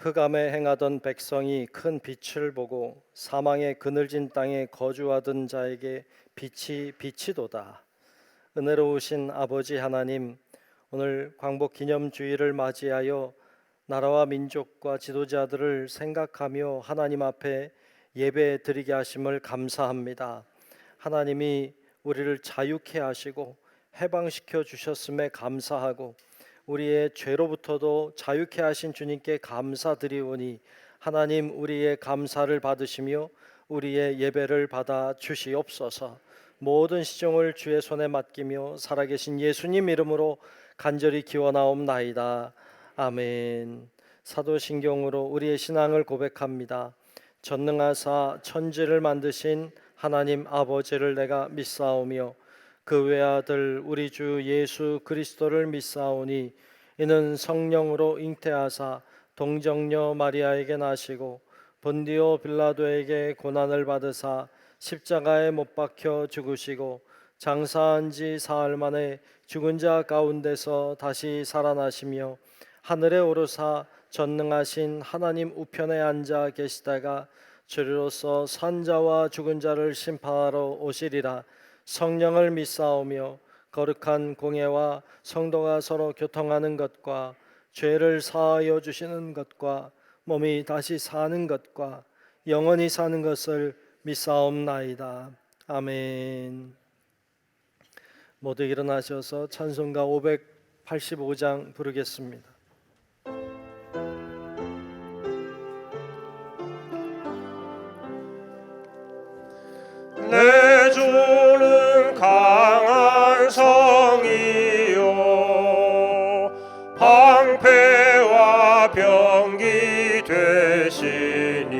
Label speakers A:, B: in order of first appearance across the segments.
A: 흑암에 행하던 백성이 큰 빛을 보고 사망의 그늘진 땅에 거주하던 자에게 빛이 비치도다. 은혜로우신 아버지 하나님, 오늘 광복 기념주의를 맞이하여 나라와 민족과 지도자들을 생각하며 하나님 앞에 예배 드리게 하심을 감사합니다. 하나님이 우리를 자유케 하시고 해방시켜 주셨음에 감사하고 우리의 죄로부터도 자유케 하신 주님께 감사드리오니 하나님 우리의 감사를 받으시며 우리의 예배를 받아 주시옵소서. 모든 시종을 주의 손에 맡기며 살아계신 예수님 이름으로 간절히 기원하옵나이다. 아멘. 사도신경으로 우리의 신앙을 고백합니다. 전능하사 천지를 만드신 하나님 아버지를 내가 믿사오며 그 외아들 우리 주 예수 그리스도를 믿사오니 이는 성령으로 잉태하사 동정녀 마리아에게 나시고 본디오 빌라도에게 고난을 받으사 십자가에 못 박혀 죽으시고 장사한 지 사흘 만에 죽은 자 가운데서 다시 살아나시며 하늘에 오르사 전능하신 하나님 우편에 앉아 계시다가 주로서 산자와 죽은 자를 심판하러 오시리라. 성령을 믿사오며 거룩한 공예와 성도가 서로 교통하는 것과 죄를 사하여 주시는 것과 몸이 다시 사는 것과 영원히 사는 것을 믿사옵나이다. 아멘. 모두 일어나셔서 찬송가 585장 부르겠습니다.
B: 내 주는 강한 성이요 방패와 병기 되시니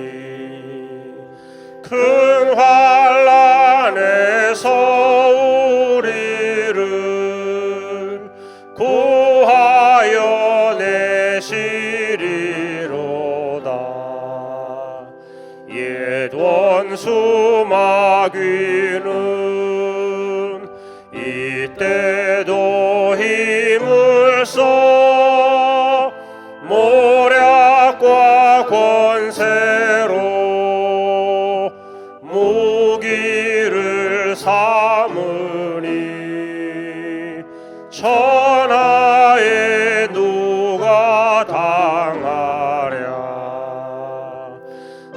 B: 큰 환난에서 우리를 구하여 내시리로다. 옛 원수 마귀는 이때도 힘을 써 모략과 권세로 무기를 삼으니 천하에 누가 당하랴.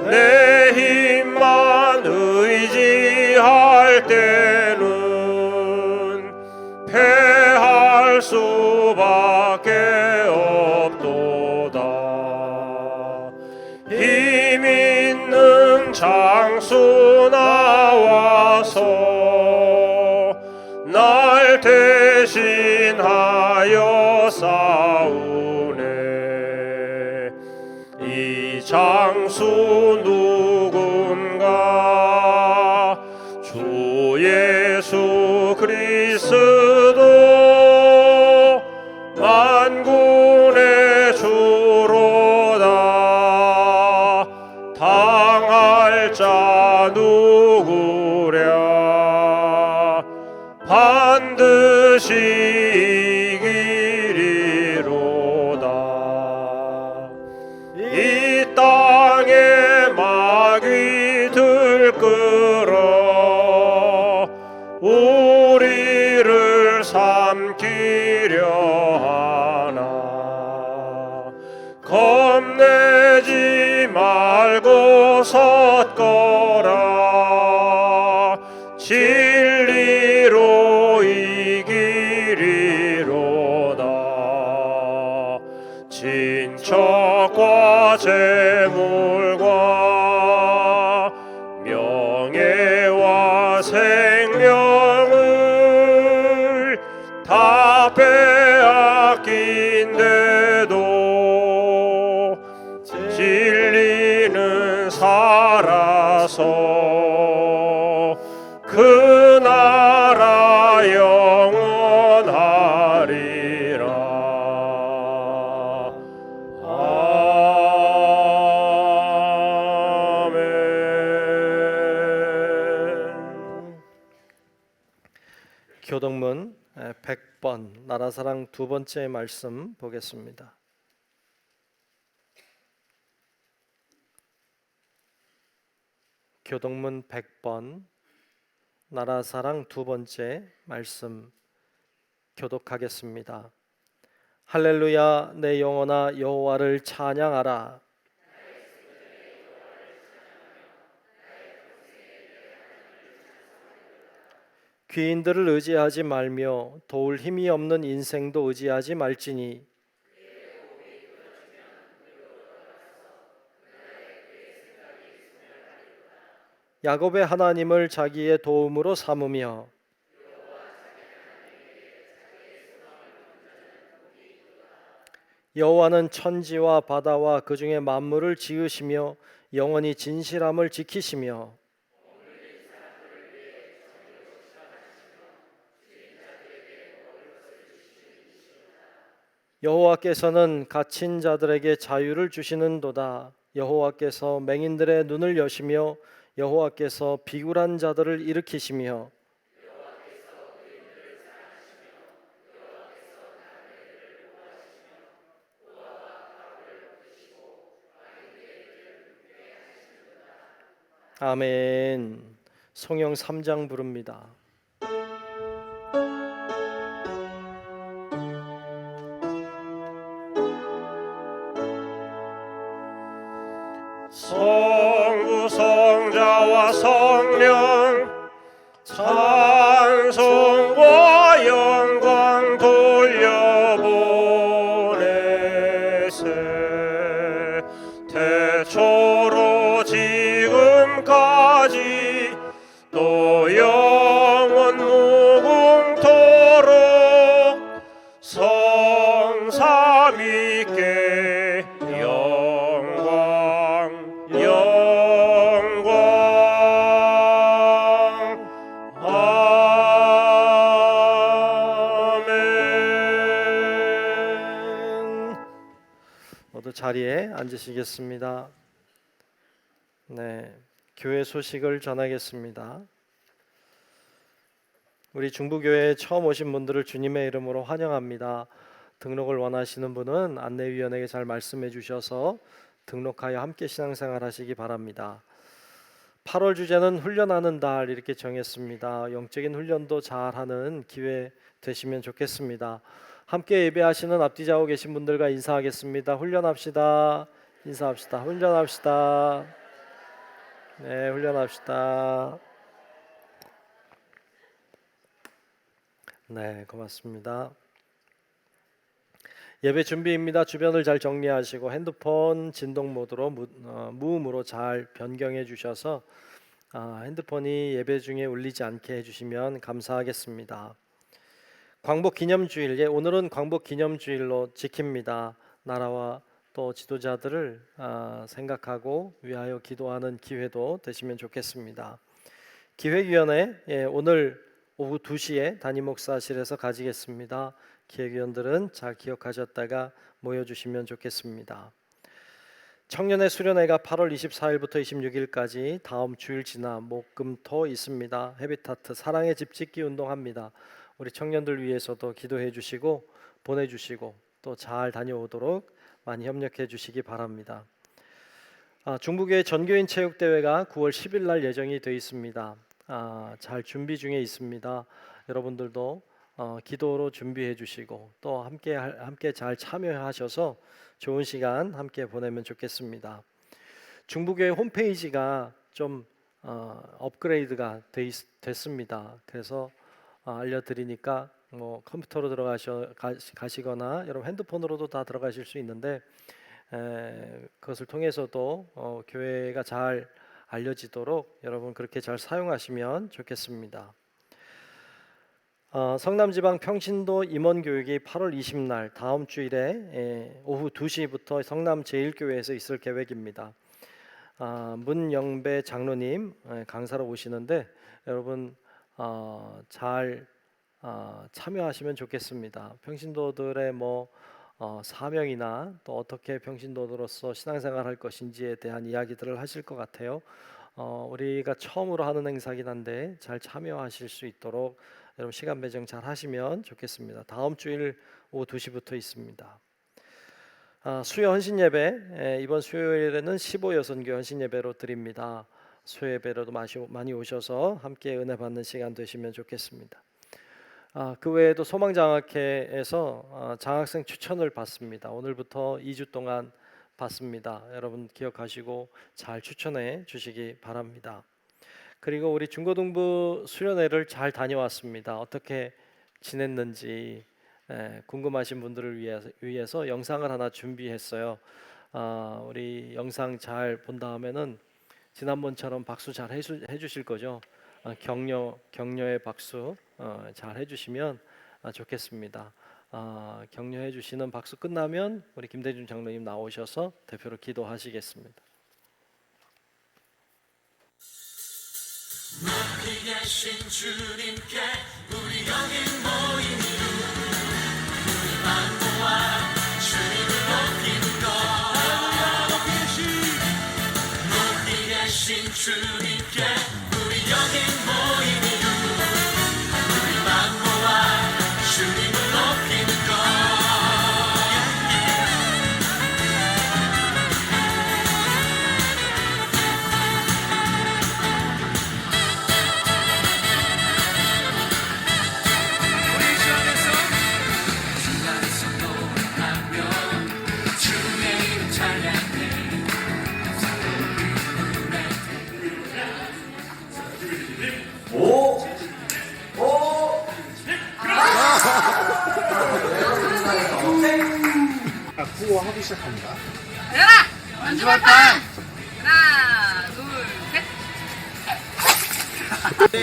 B: 내 힘만 의지할 때는 패할 수밖에 없도다. 힘 있는 장수 나와서 날 대신하여 싸우네. 이 장수 누군가? 주 예수 그리스도 만군의 주로다. 당할 자 누구랴? 반드시 이기리로다. 이 땅에 마귀 들끓어 우리를 삼키려 하나. 겁내지 말고 섰거라. 진리로 이기리로다. 친척과 재물과 명예와 생명을 다 빼앗긴데도 진리는 살아서 그 나라 영원하리라. 아멘.
A: 교동문 100번 나라사랑 두 번째 말씀 보겠습니다. 교동문 100번 나라사랑 두 번째 말씀 교독하겠습니다. 할렐루야, 내 영혼아 여호와를 찬양하라. 귀인들을 의지하지 말며 도울 힘이 없는 인생도 의지하지 말지니 야곱의 하나님을 자기의 도움으로 삼으며 여호와는 천지와 바다와 그 중에 만물을 지으시며 영원히 진실함을 지키시며 여호와께서는 갇힌 자들에게 자유를 주시는도다. 여호와께서 맹인들의 눈을 여시며 여호와께서 비굴한 자들을 일으키시며 아멘. 성령 3장 부릅니다.
B: 성부 성자와 성령 찬송과 영광 돌려보내세. 태초로 지금까지 또 영원 무궁토록 성삼위께
A: 모두 자리에 앉으시겠습니다. 네, 교회 소식을 전하겠습니다. 우리 중부교회에 처음 오신 분들을 주님의 이름으로 환영합니다. 등록을 원하시는 분은 안내위원에게 잘 말씀해 주셔서 등록하여 함께 신앙생활 하시기 바랍니다. 8월 주제는 훈련하는 달 이렇게 정했습니다. 영적인 훈련도 잘하는 기회 되시면 좋겠습니다. 함께 예배하시는 앞뒤자고 계신 분들과 인사하겠습니다. 훈련합시다. 인사합시다. 훈련합시다. 네, 훈련합시다. 네, 고맙습니다. 예배 준비입니다. 주변을 잘 정리하시고 핸드폰 진동 모드로 무음으로 잘 변경해 주셔서 핸드폰이 예배 중에 울리지 않게 해주시면 감사하겠습니다. 광복 기념주일, 오늘은 광복 기념주일로 지킵니다. 나라와 또 지도자들을 생각하고 위하여 기도하는 기회도 되시면 좋겠습니다. 기획위원회 오늘 오후 2시에 담임 목사실에서 가지겠습니다. 기획위원들은 잘 기억하셨다가 모여주시면 좋겠습니다. 청년의 수련회가 8월 24일부터 26일까지 다음 주일 지나 목금토 있습니다. 헤비타트 사랑의 집 짓기 운동합니다. 우리 청년들 위해서도 기도해 주시고 보내주시고 또 잘 다녀오도록 많이 협력해 주시기 바랍니다. 중부교회 전교인 체육대회가 9월 10일 날 예정이 되어 있습니다. 잘 준비 중에 있습니다. 여러분들도 기도로 준비해 주시고 또 함께 잘 참여하셔서 좋은 시간 함께 보내면 좋겠습니다. 중부교회 홈페이지가 좀 업그레이드가 됐습니다. 그래서 알려드리니까 뭐 컴퓨터로 가시거나 여러분 핸드폰으로도 다 들어가실 수 있는데 그것을 통해서도 교회가 잘 알려지도록 여러분 그렇게 잘 사용하시면 좋겠습니다. 성남지방 평신도 임원교육이 8월 20날 다음 주일에 오후 2시부터 성남 제1교회에서 있을 계획입니다. 문영배 장로님 강사로 오시는데 여러분 잘 참여하시면 좋겠습니다. 평신도들의 사명이나 또 어떻게 평신도로서 신앙생활 할 것인지에 대한 이야기들을 하실 것 같아요. 우리가 처음으로 하는 행사긴 한데 잘 참여하실 수 있도록 여러분 시간 배정 잘 하시면 좋겠습니다. 다음 주일 오후 2시부터 있습니다. 수요 헌신 예배 이번 수요일에는 15여선교 헌신 예배로 드립니다. 소예배로도 많이 오셔서 함께 은혜 받는 시간 되시면 좋겠습니다. 그 외에도 소망장학회에서 장학생 추천을 받습니다. 오늘부터 2주 동안 받습니다. 여러분 기억하시고 잘 추천해 주시기 바랍니다. 그리고 우리 중고등부 수련회를 잘 다녀왔습니다. 어떻게 지냈는지 궁금하신 분들을 위해서 영상을 하나 준비했어요. 우리 영상 잘 본 다음에는 지난번처럼 박수 잘 해주실 거죠? 격려의 박수 잘 해주시면 좋겠습니다. 격려해 주시는 박수 끝나면 우리 김대준 장로님 나오셔서 대표로 기도하시겠습니다.
C: 높이 계신 주님께 우리 여기 모인 이유 우리만 모아 주님을 높이는 것 높이 계신 주님께 우리 여기 모인 이유 우리만 모아 주님을 높이는 것
D: 구호하기 시작합니다.
E: 내려라! 원주발판! 하나, 둘, 셋! 하나, 둘,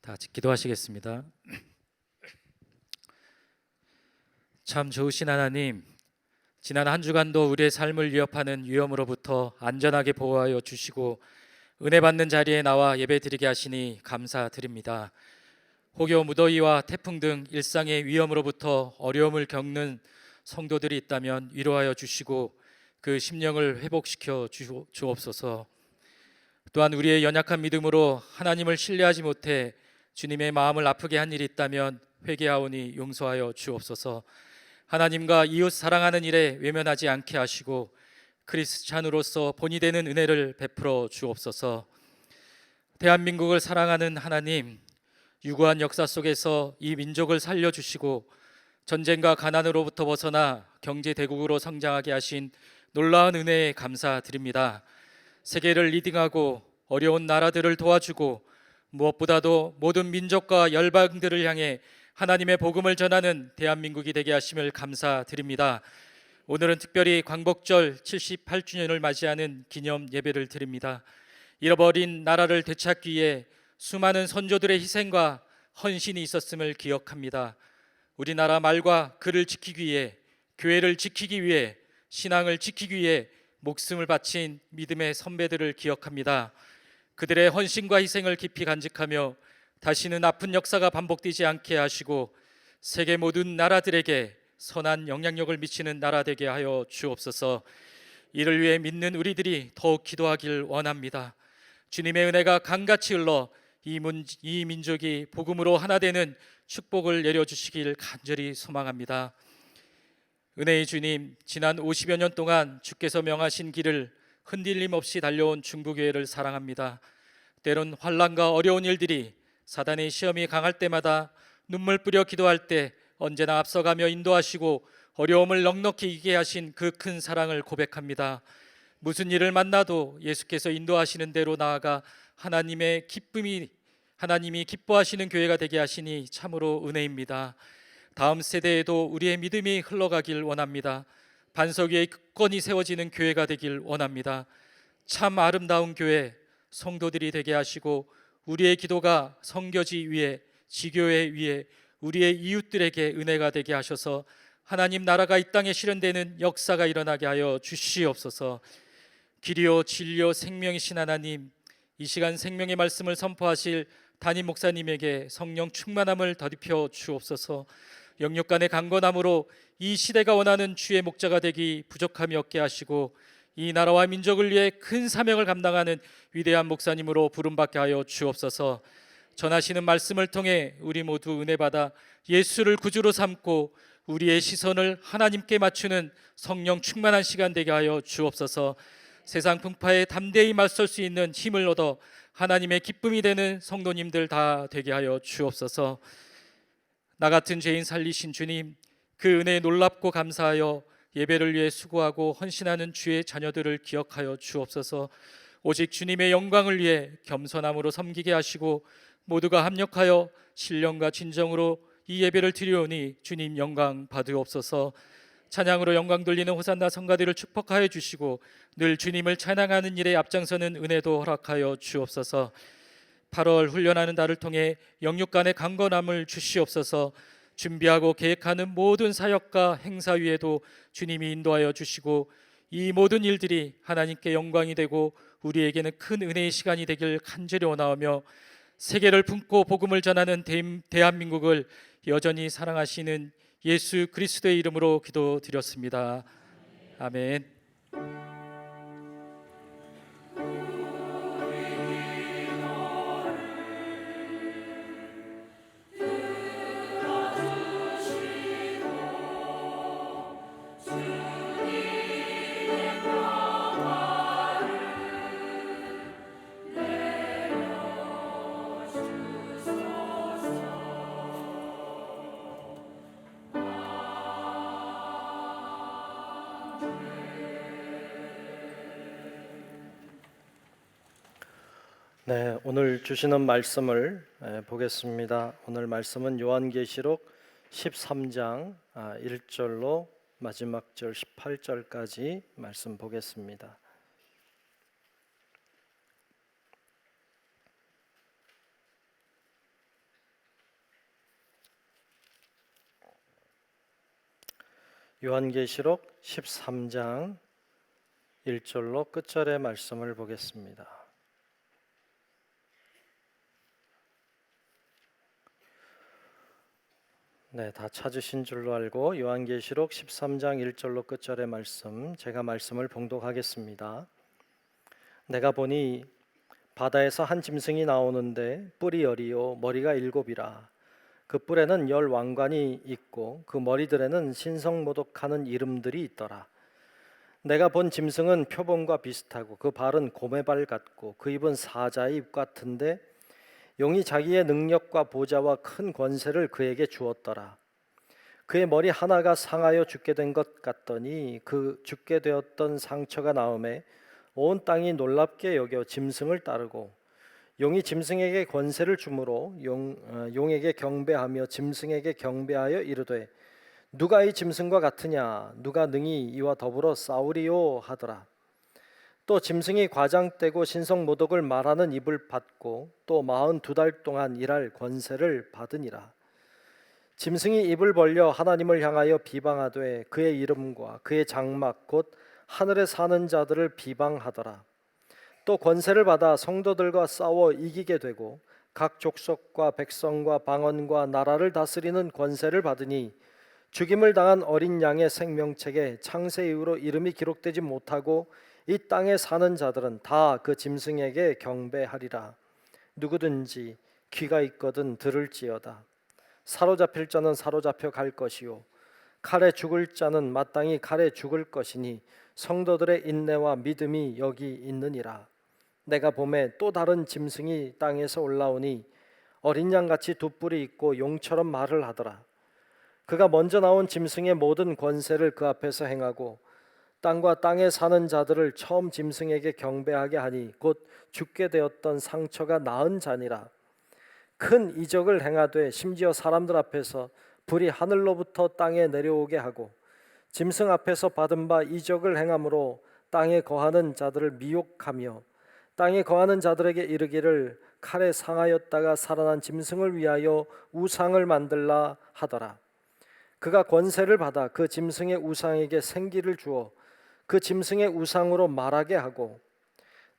F: 다 같이 기도하시겠습니다. 참 좋으신 하나님, 지난 한 주간도 우리의 삶을 위협하는 위험으로부터 안전하게 보호하여 주시고 은혜 받는 자리에 나와 예배드리게 하시니 감사드립니다. 혹여 무더위와 태풍 등 일상의 위험으로부터 어려움을 겪는 성도들이 있다면 위로하여 주시고 그 심령을 회복시켜 주옵소서. 또한 우리의 연약한 믿음으로 하나님을 신뢰하지 못해 주님의 마음을 아프게 한 일이 있다면 회개하오니 용서하여 주옵소서. 하나님과 이웃 사랑하는 일에 외면하지 않게 하시고 크리스찬으로서 본이 되는 은혜를 베풀어 주옵소서. 대한민국을 사랑하는 하나님, 유구한 역사 속에서 이 민족을 살려주시고 전쟁과 가난으로부터 벗어나 경제 대국으로 성장하게 하신 놀라운 은혜에 감사드립니다. 세계를 리딩하고 어려운 나라들을 도와주고 무엇보다도 모든 민족과 열방들을 향해 하나님의 복음을 전하는 대한민국이 되게 하심을 감사드립니다. 오늘은 특별히 광복절 78주년을 맞이하는 기념 예배를 드립니다. 잃어버린 나라를 되찾기 위해 수많은 선조들의 희생과 헌신이 있었음을 기억합니다. 우리나라 말과 글을 지키기 위해, 교회를 지키기 위해, 신앙을 지키기 위해 목숨을 바친 믿음의 선배들을 기억합니다. 그들의 헌신과 희생을 깊이 간직하며 다시는 아픈 역사가 반복되지 않게 하시고 세계 모든 나라들에게 선한 영향력을 미치는 나라 되게 하여 주옵소서. 이를 위해 믿는 우리들이 더욱 기도하길 원합니다. 주님의 은혜가 강같이 흘러 이 민족이 복음으로 하나 되는 축복을 내려주시길 간절히 소망합니다. 은혜의 주님, 지난 50여 년 동안 주께서 명하신 길을 흔들림 없이 달려온 중부교회를 사랑합니다. 때론 환난과 어려운 일들이, 사단의 시험이 강할 때마다 눈물 뿌려 기도할 때 언제나 앞서가며 인도하시고 어려움을 넉넉히 이기게 하신 그 큰 사랑을 고백합니다. 무슨 일을 만나도 예수께서 인도하시는 대로 나아가 하나님이 기뻐하시는 교회가 되게 하시니 참으로 은혜입니다. 다음 세대에도 우리의 믿음이 흘러가길 원합니다. 반석 위에 굳건히 세워지는 교회가 되길 원합니다. 참 아름다운 교회, 성도들이 되게 하시고 우리의 기도가 성교지 위에, 지교회 위에 우리의 이웃들에게 은혜가 되게 하셔서 하나님 나라가 이 땅에 실현되는 역사가 일어나게 하여 주시옵소서. 길이요 진리요 생명이신 하나님, 이 시간 생명의 말씀을 선포하실 담임 목사님에게 성령 충만함을 더입혀 주옵소서. 영육간의 강건함으로 이 시대가 원하는 주의 목자가 되기 부족함이 없게 하시고 이 나라와 민족을 위해 큰 사명을 감당하는 위대한 목사님으로 부름받게 하여 주옵소서. 전하시는 말씀을 통해 우리 모두 은혜 받아 예수를 구주로 삼고 우리의 시선을 하나님께 맞추는 성령 충만한 시간 되게 하여 주옵소서. 세상 풍파에 담대히 맞설 수 있는 힘을 얻어 하나님의 기쁨이 되는 성도님들 다 되게 하여 주옵소서. 나 같은 죄인 살리신 주님, 그 은혜에 놀랍고 감사하여 예배를 위해 수고하고 헌신하는 주의 자녀들을 기억하여 주옵소서. 오직 주님의 영광을 위해 겸손함으로 섬기게 하시고 모두가 합력하여 신령과 진정으로 이 예배를 드리오니 주님 영광 받으옵소서. 찬양으로 영광 돌리는 호산나 성가들을 축복하여 주시고 늘 주님을 찬양하는 일에 앞장서는 은혜도 허락하여 주옵소서. 8월 훈련하는 달을 통해 영육간의 강건함을 주시옵소서. 준비하고 계획하는 모든 사역과 행사 위에도 주님이 인도하여 주시고 이 모든 일들이 하나님께 영광이 되고 우리에게는 큰 은혜의 시간이 되길 간절히 원하오며 세계를 품고 복음을 전하는 대한민국을 여전히 사랑하시는 예수 그리스도의 이름으로 기도드렸습니다. 아멘.
A: 네, 오늘 주시는 말씀을 보겠습니다. 오늘 말씀은 요한계시록 13장 1절로 마지막 절 18절까지 말씀 보겠습니다. 요한계시록 13장 1절로 끝절의 말씀을 보겠습니다. 네, 다 찾으신 줄로 알고 요한계시록 13장 1절로 끝절의 말씀, 제가 말씀을 봉독하겠습니다. 내가 보니 바다에서 한 짐승이 나오는데 뿔이 10이요 머리가 7이라. 그 뿔에는 10 왕관이 있고 그 머리들에는 신성모독하는 이름들이 있더라. 내가 본 짐승은 표범과 비슷하고 그 발은 곰의 발 같고 그 입은 사자의 입 같은데 용이 자기의 능력과 보좌와 큰 권세를 그에게 주었더라. 그의 머리 하나가 상하여 죽게 된 것 같더니 그 죽게 되었던 상처가 나음에 온 땅이 놀랍게 여겨 짐승을 따르고 용이 짐승에게 권세를 주므로 용에게 경배하며 짐승에게 경배하여 이르되 누가 이 짐승과 같으냐 누가 능히 이와 더불어 싸우리요 하더라. 또 짐승이 과장되고 신성모독을 말하는 입을 받고 또 42달 동안 일할 권세를 받으니라. 짐승이 입을 벌려 하나님을 향하여 비방하되 그의 이름과 그의 장막 곧 하늘에 사는 자들을 비방하더라. 또 권세를 받아 성도들과 싸워 이기게 되고 각 족속과 백성과 방언과 나라를 다스리는 권세를 받으니 죽임을 당한 어린 양의 생명책에 창세 이후로 이름이 기록되지 못하고 이 땅에 사는 자들은 다 그 짐승에게 경배하리라. 누구든지 귀가 있거든 들을지어다. 사로잡힐 자는 사로잡혀 갈 것이요 칼에 죽을 자는 마땅히 칼에 죽을 것이니 성도들의 인내와 믿음이 여기 있느니라. 내가 봄에 또 다른 짐승이 땅에서 올라오니 어린 양같이 두 뿔이 있고 용처럼 말을 하더라. 그가 먼저 나온 짐승의 모든 권세를 그 앞에서 행하고 땅과 땅에 사는 자들을 처음 짐승에게 경배하게 하니 곧 죽게 되었던 상처가 나은 자니라. 큰 이적을 행하되 심지어 사람들 앞에서 불이 하늘로부터 땅에 내려오게 하고 짐승 앞에서 받은 바 이적을 행함으로 땅에 거하는 자들을 미혹하며 땅에 거하는 자들에게 이르기를 칼에 상하였다가 살아난 짐승을 위하여 우상을 만들라 하더라. 그가 권세를 받아 그 짐승의 우상에게 생기를 주어 그 짐승의 우상으로 말하게 하고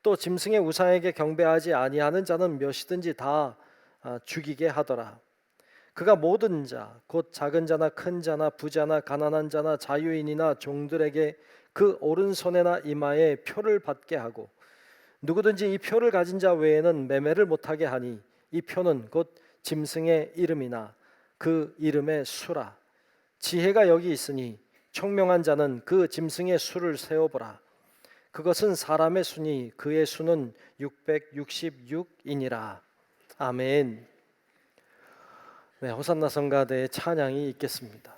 A: 또 짐승의 우상에게 경배하지 아니하는 자는 몇이든지 다 죽이게 하더라. 그가 모든 자 곧 작은 자나 큰 자나 부자나 가난한 자나 자유인이나 종들에게 그 오른손에나 이마에 표를 받게 하고 누구든지 이 표를 가진 자 외에는 매매를 못하게 하니 이 표는 곧 짐승의 이름이나 그 이름의 수라. 지혜가 여기 있으니 총명한 자는 그 짐승의 수를 세어보라. 그것은 사람의 수니 그의 수는 666이니라. 아멘. 네, 호산나 성가대의 찬양이 있겠습니다.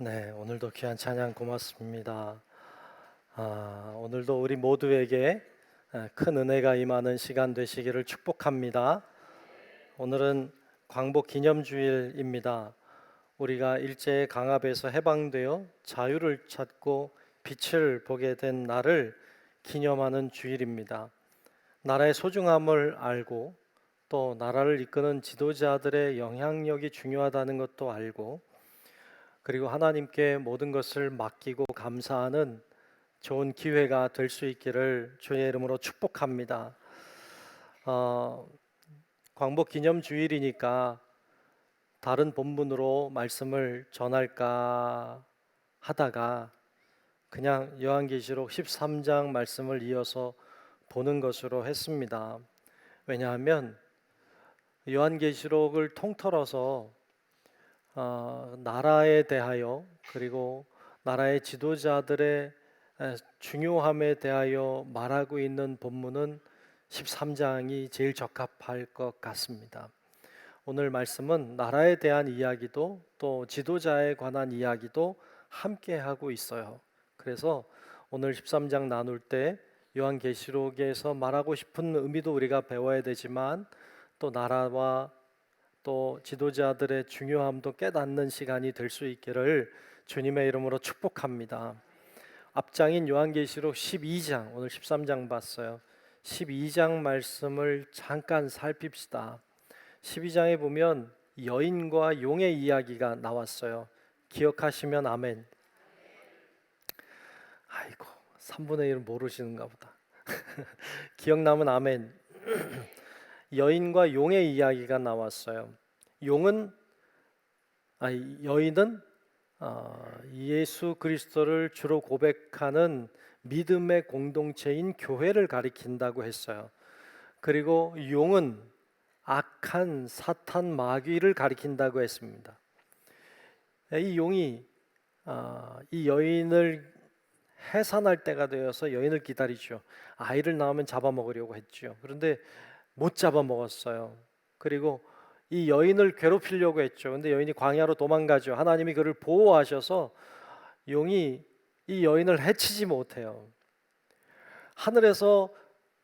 A: 네, 오늘도 귀한 찬양 고맙습니다. 오늘도 우리 모두에게 큰 은혜가 임하는 시간 되시기를 축복합니다. 오늘은 광복 기념주일입니다. 우리가 일제의 강압에서 해방되어 자유를 찾고 빛을 보게 된 날을 기념하는 주일입니다. 나라의 소중함을 알고 또 나라를 이끄는 지도자들의 영향력이 중요하다는 것도 알고 그리고 하나님께 모든 것을 맡기고 감사하는 좋은 기회가 될 수 있기를 주의 이름으로 축복합니다. 광복 기념 주일이니까 다른 본문으로 말씀을 전할까 하다가 그냥 요한계시록 13장 말씀을 이어서 보는 것으로 했습니다. 왜냐하면 요한계시록을 통틀어서 나라에 대하여 그리고 나라의 지도자들의 중요함에 대하여 말하고 있는 본문은 13장이 제일 적합할 것 같습니다. 오늘 말씀은 나라에 대한 이야기도 또 지도자에 관한 이야기도 함께 하고 있어요. 그래서 오늘 13장 나눌 때 요한계시록에서 말하고 싶은 의미도 우리가 배워야 되지만 또 나라와 또 지도자들의 중요함도 깨닫는 시간이 될 수 있기를 주님의 이름으로 축복합니다. 앞장인 요한계시록 12장, 오늘 13장 봤어요. 12장 말씀을 잠깐 살핍시다. 12장에 보면 여인과 용의 이야기가 나왔어요. 기억하시면 아멘. 아이고 3분의 1은 모르시는가 보다. 기억나면 아멘. 여인과 용의 이야기가 나왔어요. 여인은 예수 그리스도를 주로 고백하는 믿음의 공동체인 교회를 가리킨다고 했어요. 그리고 용은 악한 사탄 마귀를 가리킨다고 했습니다. 이 용이 이 여인을 해산할 때가 되어서 여인을 기다리죠. 아이를 낳으면 잡아먹으려고 했죠. 그런데 못 잡아먹었어요. 그리고 이 여인을 괴롭히려고 했죠. 근데 여인이 광야로 도망가죠. 하나님이 그를 보호하셔서 용이 이 여인을 해치지 못해요. 하늘에서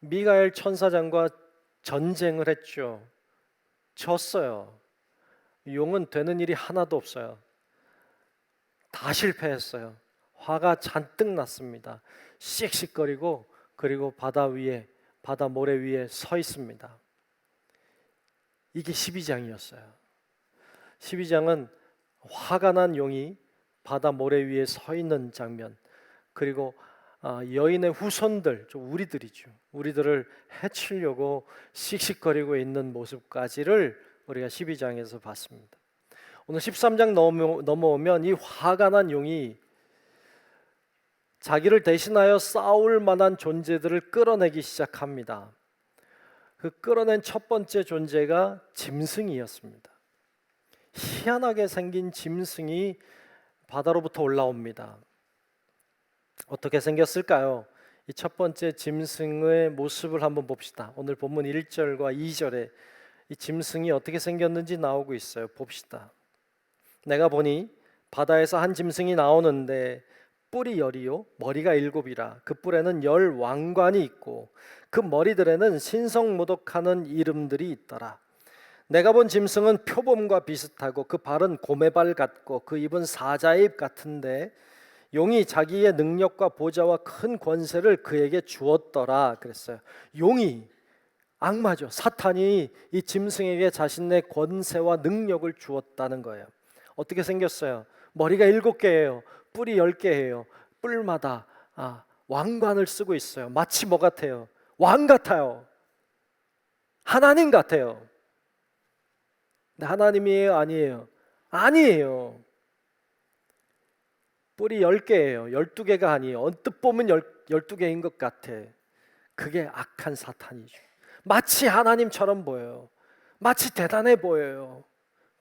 A: 미가엘 천사장과 전쟁을 했죠. 졌어요. 용은 되는 일이 하나도 없어요. 다 실패했어요. 화가 잔뜩 났습니다. 씩씩거리고 그리고 바다 모래 위에 서 있습니다. 이게 12장이었어요. 12장은 화가 난 용이 바다 모래 위에 서 있는 장면, 그리고 여인의 후손들, 우리들이죠. 우리들을 해치려고 씩씩거리고 있는 모습까지를 우리가 12장에서 봤습니다. 오늘 13장 넘어오면 이 화가 난 용이 자기를 대신하여 싸울 만한 존재들을 끌어내기 시작합니다. 그 끌어낸 첫 번째 존재가 짐승이었습니다. 희한하게 생긴 짐승이 바다로부터 올라옵니다. 어떻게 생겼을까요? 이 첫 번째 짐승의 모습을 한번 봅시다. 오늘 본문 1절과 2절에 이 짐승이 어떻게 생겼는지 나오고 있어요. 봅시다. 내가 보니 바다에서 한 짐승이 나오는데 뿔이 10이요 머리가 7이라. 그 뿔에는 10 왕관이 있고 그 머리들에는 신성모독하는 이름들이 있더라. 내가 본 짐승은 표범과 비슷하고 그 발은 고매발 같고 그 입은 사자의 입 같은데 용이 자기의 능력과 보좌와 큰 권세를 그에게 주었더라 그랬어요. 용이 악마죠. 사탄이 이 짐승에게 자신의 권세와 능력을 주었다는 거예요. 어떻게 생겼어요? 머리가 7개예요. 뿔이 10개예요. 뿔마다 왕관을 쓰고 있어요. 마치 뭐 같아요? 왕 같아요. 하나님 같아요. 근데 하나님이에요? 아니에요? 아니에요. 뿔이 10개예요. 12개가 아니에요. 언뜻 보면 12개인 것 같아. 그게 악한 사탄이죠. 마치 하나님처럼 보여요. 마치 대단해 보여요.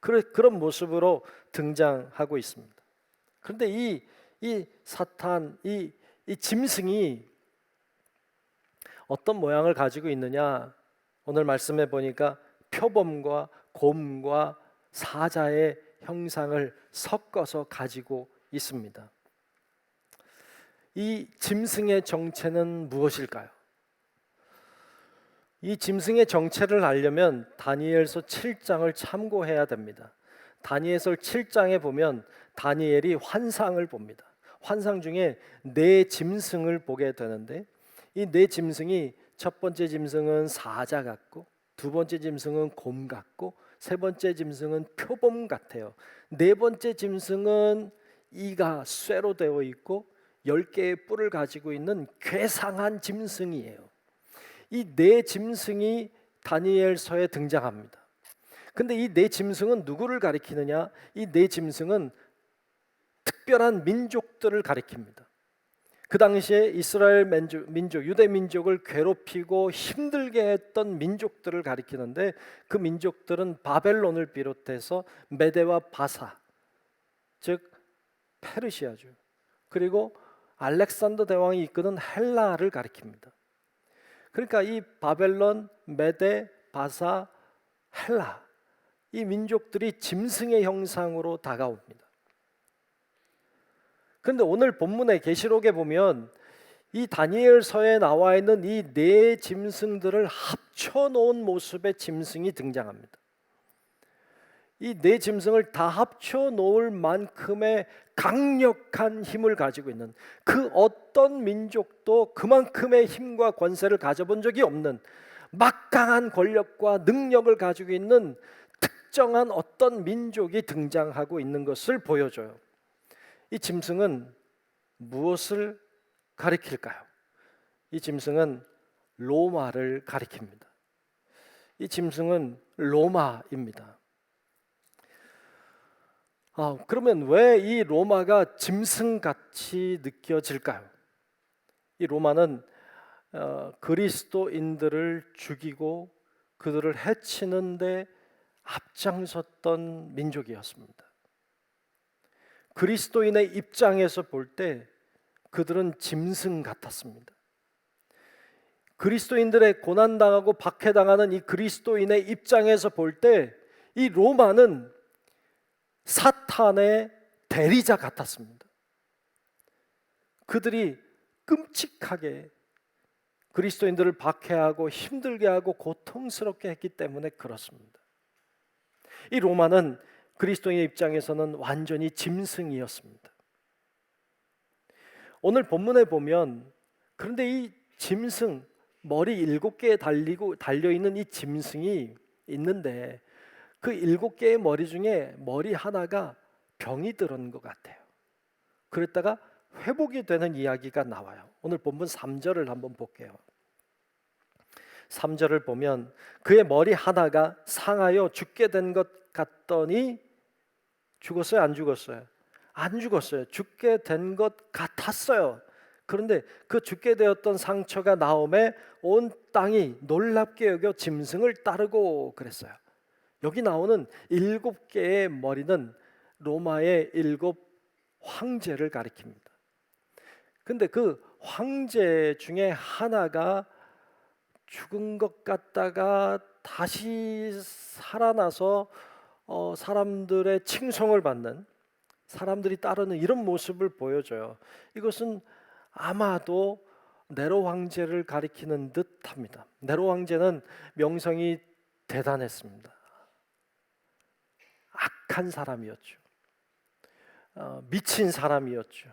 A: 그런 모습으로 등장하고 있습니다. 그런데 이 사탄, 이 짐승이 어떤 모양을 가지고 있느냐? 오늘 말씀해 보니까 표범과 곰과 사자의 형상을 섞어서 가지고 있습니다. 이 짐승의 정체는 무엇일까요? 이 짐승의 정체를 알려면 다니엘서 7장을 참고해야 됩니다. 다니엘서 7장에 보면 다니엘이 환상을 봅니다. 환상 중에 네 짐승을 보게 되는데 이 네 짐승이 첫 번째 짐승은 사자 같고 두 번째 짐승은 곰 같고 세 번째 짐승은 표범 같아요. 네 번째 짐승은 이가 쇠로 되어 있고 10개의 뿔을 가지고 있는 괴상한 짐승이에요. 이 네 짐승이 다니엘서에 등장합니다. 근데 이 네 짐승은 누구를 가리키느냐? 이 네 짐승은 특별한 민족들을 가리킵니다. 그 당시에 이스라엘 민족, 유대 민족을 괴롭히고 힘들게 했던 민족들을 가리키는데 그 민족들은 바벨론을 비롯해서 메대와 바사, 즉 페르시아죠. 그리고 알렉산더 대왕이 이끄는 헬라를 가리킵니다. 그러니까 이 바벨론, 메대, 바사, 헬라 이 민족들이 짐승의 형상으로 다가옵니다. 그런데 오늘 본문의 계시록에 보면 이 다니엘서에 나와 있는 이 네 짐승들을 합쳐놓은 모습의 짐승이 등장합니다. 이 네 짐승을 다 합쳐놓을 만큼의 강력한 힘을 가지고 있는 그 어떤 민족도 그만큼의 힘과 권세를 가져본 적이 없는 막강한 권력과 능력을 가지고 있는 특정한 어떤 민족이 등장하고 있는 것을 보여줘요. 이 짐승은 무엇을 가리킬까요? 이 짐승은 로마를 가리킵니다. 이 짐승은 로마입니다. 그러면 왜 이 로마가 짐승같이 느껴질까요? 이 로마는 그리스도인들을 죽이고 그들을 해치는데 앞장섰던 민족이었습니다. 그리스도인의 입장에서 볼 때 그들은 짐승 같았습니다. 그리스도인들의 고난당하고 박해당하는 이 그리스도인의 입장에서 볼 때 이 로마는 사탄의 대리자 같았습니다. 그들이 끔찍하게 그리스도인들을 박해하고 힘들게 하고 고통스럽게 했기 때문에 그렇습니다. 이 로마는 그리스도인의 입장에서는 완전히 짐승이었습니다. 오늘 본문에 보면 그런데 이 짐승 머리 7개에 달려있는 이 짐승이 있는데 그 7개의 머리 중에 머리 하나가 병이 들은 것 같아요. 그랬다가 회복이 되는 이야기가 나와요. 오늘 본문 3절을 한번 볼게요. 3절을 보면 그의 머리 하나가 상하여 죽게 된 것 같더니 죽었어요? 안 죽었어요? 안 죽었어요. 죽게 된 것 같았어요. 그런데 그 죽게 되었던 상처가 나옴에 온 땅이 놀랍게 여겨 짐승을 따르고 그랬어요. 여기 나오는 7개의 머리는 로마의 7 황제를 가리킵니다. 근데 그 황제 중에 하나가 죽은 것 같다가 다시 살아나서 사람들의 칭송을 받는, 사람들이 따르는 이런 모습을 보여줘요. 이것은 아마도 네로 황제를 가리키는 듯합니다. 네로 황제는 명성이 대단했습니다. 악한 사람이었죠. 미친 사람이었죠.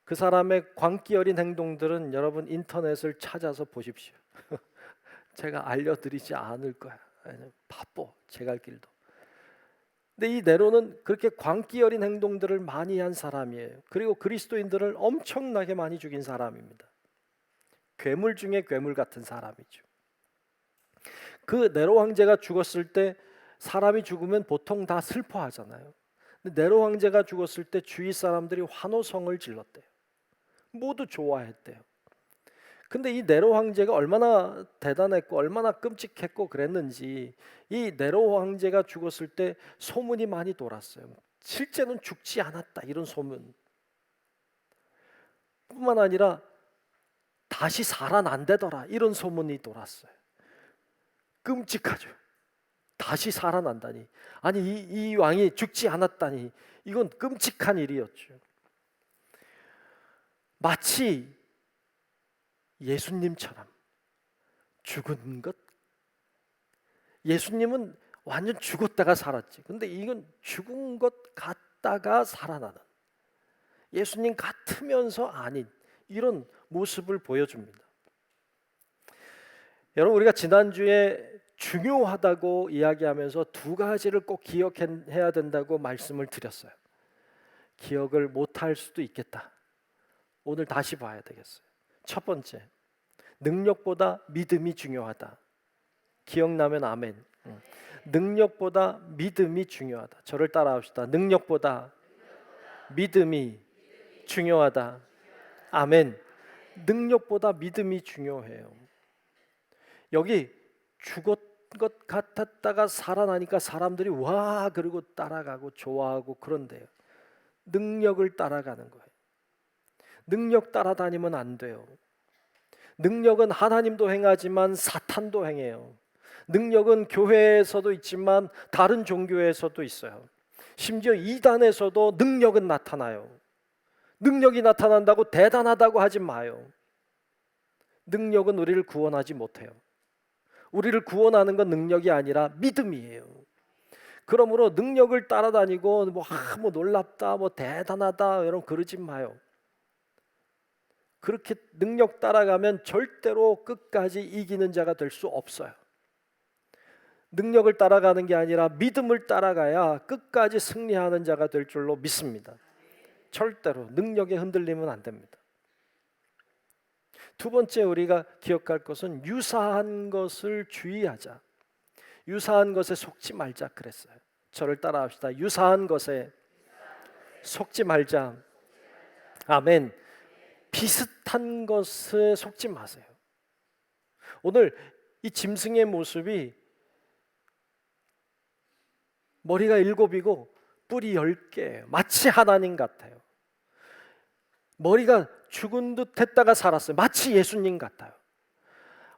A: 그 사람의 광기 어린 행동들은 여러분 인터넷을 찾아서 보십시오. 제가 알려드리지 않을 거야. 바빠, 제 갈 길도. 근데 이 네로는 그렇게 광기 어린 행동들을 많이 한 사람이에요. 그리고 그리스도인들을 엄청나게 많이 죽인 사람입니다. 괴물 중에 괴물 같은 사람이죠. 그 네로 황제가 죽었을 때 사람이 죽으면 보통 다 슬퍼하잖아요. 근데 네로 황제가 죽었을 때 주위 사람들이 환호성을 질렀대요. 모두 좋아했대요. 근데 이 네로 황제가 얼마나 대단했고 얼마나 끔찍했고 그랬는지 이 네로 황제가 죽었을 때 소문이 많이 돌았어요. 실제는 죽지 않았다 이런 소문. 뿐만 아니라 다시 살아난다더라 이런 소문이 돌았어요. 끔찍하죠. 다시 살아난다니. 아니 이 왕이 죽지 않았다니 이건 끔찍한 일이었죠. 마치 예수님처럼 죽은 것. 예수님은 완전 죽었다가 살았지. 근데 이건 죽은 것 같다가 살아나는, 예수님 같으면서 아닌 이런 모습을 보여줍니다. 여러분, 우리가 지난주에 중요하다고 이야기하면서 두 가지를 꼭 기억해야 된다고 말씀을 드렸어요. 기억을 못할 수도 있겠다. 오늘 다시 봐야 되겠어요. 첫 번째, 능력보다 믿음이 중요하다. 기억나면 아멘. 능력보다 믿음이 중요하다. 저를 따라합시다. 능력보다 믿음이 중요하다. 아멘. 능력보다 믿음이 중요해요. 여기 죽은 것 같았다가 살아나니까 사람들이 와 그러고 따라가고 좋아하고 그런데요. 능력을 따라가는 거예요. 능력 따라다니면 안 돼요. 능력은 하나님도 행하지만 사탄도 행해요. 능력은 교회에서도 있지만 다른 종교에서도 있어요. 심지어 이단에서도 능력은 나타나요. 능력이 나타난다고 대단하다고 하지 마요. 능력은 우리를 구원하지 못해요. 우리를 구원하는 건 능력이 아니라 믿음이에요. 그러므로 능력을 따라다니고 뭐 놀랍다, 뭐 대단하다 여러분 그러지 마요. 그렇게 능력 따라가면 절대로 끝까지 이기는 자가 될 수 없어요. 능력을 따라가는 게 아니라 믿음을 따라가야 끝까지 승리하는 자가 될 줄로 믿습니다. 절대로 능력에 흔들리면 안 됩니다. 두 번째 우리가 기억할 것은 유사한 것을 주의하자. 유사한 것에 속지 말자 그랬어요. 저를 따라합시다. 유사한 것에 속지 말자. 아멘. 비슷한 것에 속지 마세요. 오늘 이 짐승의 모습이 머리가 7이고 뿔이 10개예요. 마치 하나님 같아요. 머리가 죽은 듯 했다가 살았어요. 마치 예수님 같아요.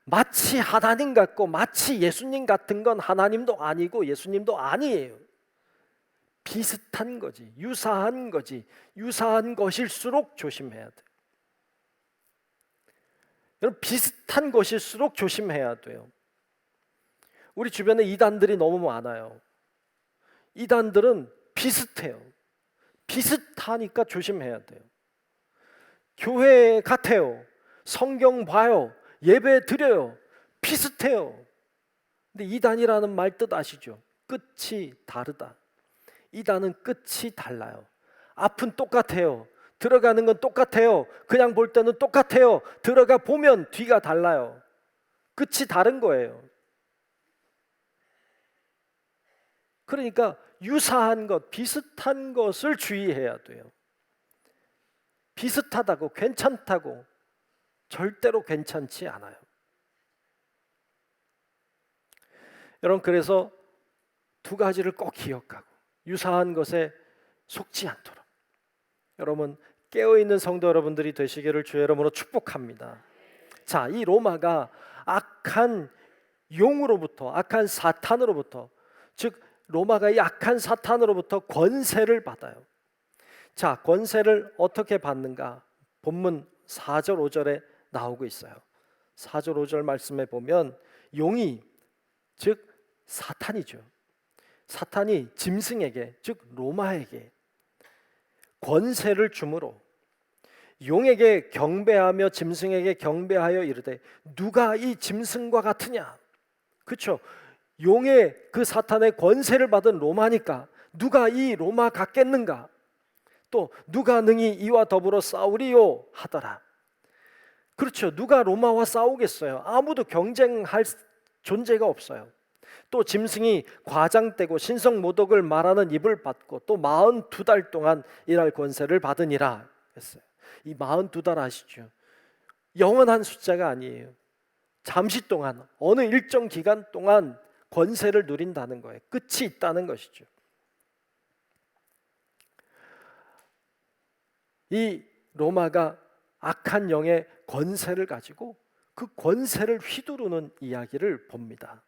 A: 마치 하나님 같고 마치 예수님 같은 건 하나님도 아니고 예수님도 아니에요. 비슷한 거지, 유사한 거지. 유사한 것일수록 조심해야 돼요. 여러분, 비슷한 것일수록 조심해야 돼요. 우리 주변에 이단들이 너무 많아요. 이단들은 비슷해요. 비슷하니까 조심해야 돼요. 교회 같아요. 성경 봐요. 예배 드려요. 비슷해요. 근데 이단이라는 말 뜻 아시죠? 끝이 다르다. 이단은 끝이 달라요. 앞은 똑같아요. 들어가는 건 똑같아요. 그냥 볼 때는 똑같아요. 들어가 보면 뒤가 달라요. 끝이 다른 거예요. 그러니까 유사한 것, 비슷한 것을 주의해야 돼요. 비슷하다고, 괜찮다고 절대로 괜찮지 않아요. 여러분, 그래서 두 가지를 꼭 기억하고 유사한 것에 속지 않도록 여러분 깨어있는 성도 여러분들이 되시기를 주의 이름으로 축복합니다. 자, 이 로마가 악한 용으로부터, 악한 사탄으로부터, 즉 로마가 이 악한 사탄으로부터 권세를 받아요. 자, 권세를 어떻게 받는가? 본문 4절 5절에 나오고 있어요. 4절 5절 말씀에 보면 용이, 즉 사탄이죠. 사탄이 짐승에게, 즉 로마에게 권세를 주므로 용에게 경배하며 짐승에게 경배하여 이르되 누가 이 짐승과 같으냐? 그렇죠. 용의 그 사탄의 권세를 받은 로마니까 누가 이 로마 같겠는가? 또 누가 능히 이와 더불어 싸우리요 하더라. 그렇죠. 누가 로마와 싸우겠어요? 아무도 경쟁할 존재가 없어요. 또 짐승이 과장되고 신성모독을 말하는 입을 받고 또 42달 동안 일할 권세를 받으니라 했어요. 이 42달 아시죠? 영원한 숫자가 아니에요. 잠시 동안, 어느 일정 기간 동안 권세를 누린다는 거예요. 끝이 있다는 것이죠. 이 로마가 악한 영의 권세를 가지고 그 권세를 휘두르는 이야기를 봅니다.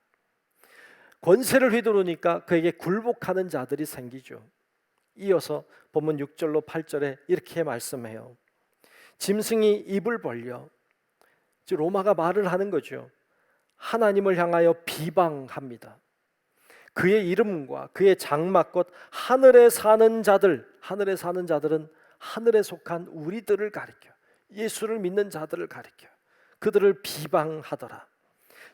A: 권세를 휘두르니까 그에게 굴복하는 자들이 생기죠. 이어서 본문 6절로 8절에 이렇게 말씀해요. 짐승이 입을 벌려, 즉 로마가 말을 하는 거죠. 하나님을 향하여 비방합니다. 그의 이름과 그의 장막곧 하늘에 사는 자들, 하늘에 사는 자들은 하늘에 속한 우리들을 가리켜, 예수를 믿는 자들을 가리켜 그들을 비방하더라.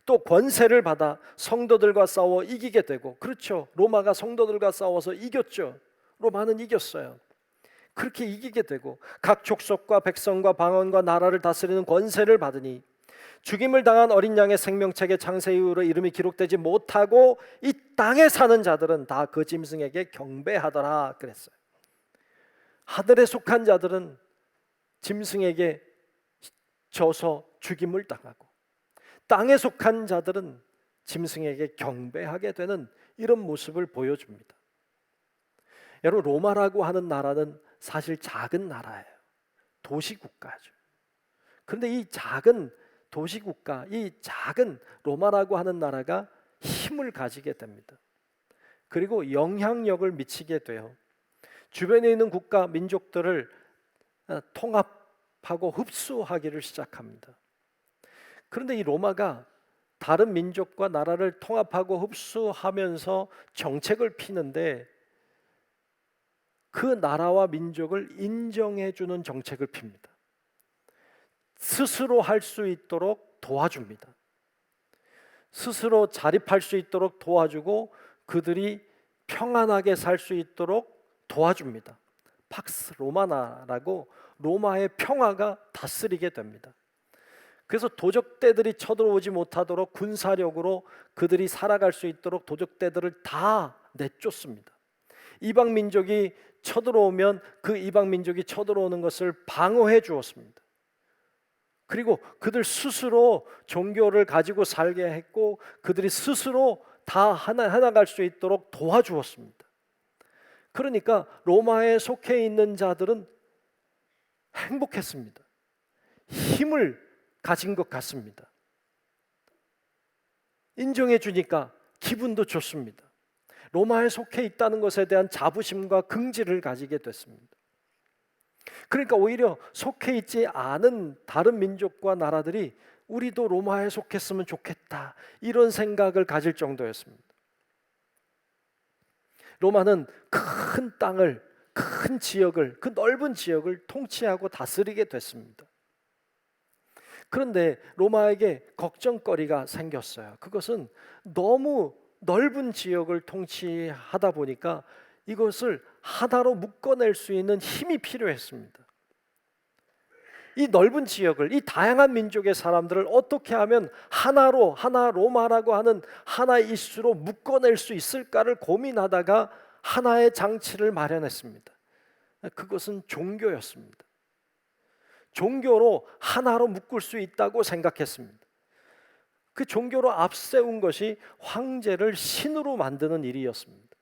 A: 또 권세를 받아 성도들과 싸워 이기게 되고, 그렇죠, 로마가 성도들과 싸워서 이겼죠. 로마는 이겼어요. 그렇게 이기게 되고 각 족속과 백성과 방언과 나라를 다스리는 권세를 받으니 죽임을 당한 어린 양의 생명책에 창세 이후로 이름이 기록되지 못하고 이 땅에 사는 자들은 다 그 짐승에게 경배하더라 그랬어요. 하늘에 속한 자들은 짐승에게 져서 죽임을 당하고, 땅에 속한 자들은 짐승에게 경배하게 되는 이런 모습을 보여줍니다. 여러분, 로마라고 하는 나라는 사실 작은 나라예요. 도시국가죠. 그런데 이 작은 도시국가, 이 작은 로마라고 하는 나라가 힘을 가지게 됩니다. 그리고 영향력을 미치게 돼요. 주변에 있는 국가, 민족들을 통합하고 흡수하기를 시작합니다. 그런데 이 로마가 다른 민족과 나라를 통합하고 흡수하면서 정책을 피는데 그 나라와 민족을 인정해주는 정책을 핍니다. 스스로 할 수 있도록 도와줍니다. 스스로 자립할 수 있도록 도와주고 그들이 평안하게 살 수 있도록 도와줍니다. 팍스 로마나라고 로마의 평화가 다스리게 됩니다. 그래서 도적대들이 쳐들어오지 못하도록 군사력으로 그들이 살아갈 수 있도록 도적대들을 다 내쫓습니다. 이방 민족이 쳐들어오면 그 이방 민족이 쳐들어오는 것을 방어해 주었습니다. 그리고 그들 스스로 종교를 가지고 살게 했고 그들이 스스로 다 해나갈 수 있도록 도와주었습니다. 그러니까 로마에 속해 있는 자들은 행복했습니다. 힘을 가진 것 같습니다. 인정해 주니까 기분도 좋습니다. 로마에 속해 있다는 것에 대한 자부심과 긍지를 가지게 됐습니다. 그러니까 오히려 속해 있지 않은 다른 민족과 나라들이 우리도 로마에 속했으면 좋겠다, 이런 생각을 가질 정도였습니다. 로마는 큰 땅을, 큰 지역을, 그 넓은 지역을 통치하고 다스리게 됐습니다. 그런데 로마에게 걱정거리가 생겼어요. 그것은 너무 넓은 지역을 통치하다 보니까 이것을 하나로 묶어낼 수 있는 힘이 필요했습니다. 이 넓은 지역을, 이 다양한 민족의 사람들을 어떻게 하면 하나로, 하나 로마라고 하는 하나 이슈로 묶어낼 수 있을까를 고민하다가 하나의 장치를 마련했습니다. 그것은 종교였습니다. 종교로 하나로 묶을 수 있다고 생각했습니다. 그 종교로 앞세운 것이 황제를 신으로 만드는 일이었습니다.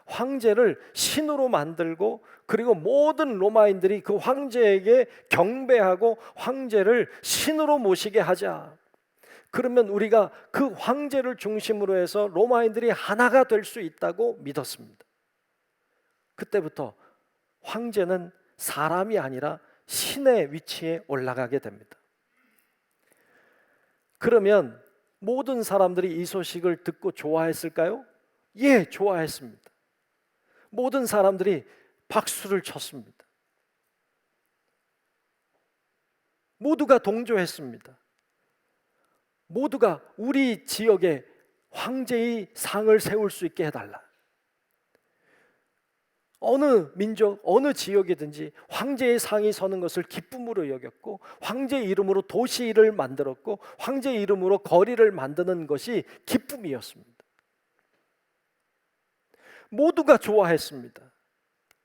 A: 황제를 신으로 만들고 그리고 모든 로마인들이 그 황제에게 경배하고 황제를 신으로 모시게 하자. 그러면 우리가 그 황제를 중심으로 해서 로마인들이 하나가 될 수 있다고 믿었습니다. 그때부터 황제는 사람이 아니라 신의 위치에 올라가게 됩니다. 그러면 모든 사람들이 이 소식을 듣고 좋아했을까요? 예, 좋아했습니다. 모든 사람들이 박수를 쳤습니다. 모두가 동조했습니다. 모두가 우리 지역에 황제의 상을 세울 수 있게 해달라. 어느 민족, 어느 지역이든지 황제의 상이 서는 것을 기쁨으로 여겼고 황제의 이름으로 도시를 만들었고 황제의 이름으로 거리를 만드는 것이 기쁨이었습니다. 모두가 좋아했습니다.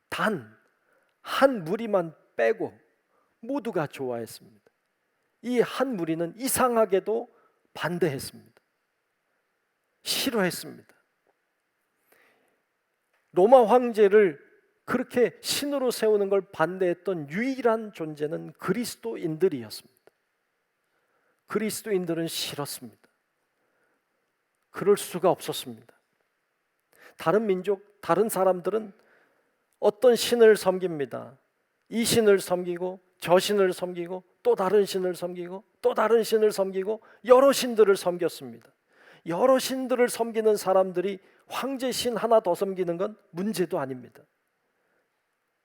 A: 단 한 무리만 빼고 모두가 좋아했습니다. 이 한 무리는 이상하게도 반대했습니다. 싫어했습니다. 로마 황제를 그렇게 신으로 세우는 걸 반대했던 유일한 존재는 그리스도인들이었습니다. 그리스도인들은 싫었습니다. 그럴 수가 없었습니다. 다른 민족, 다른 사람들은 어떤 신을 섬깁니다. 이 신을 섬기고 저 신을 섬기고 또 다른 신을 섬기고 또 다른 신을 섬기고 여러 신들을 섬겼습니다. 여러 신들을 섬기는 사람들이 황제 신 하나 더 섬기는 건 문제도 아닙니다.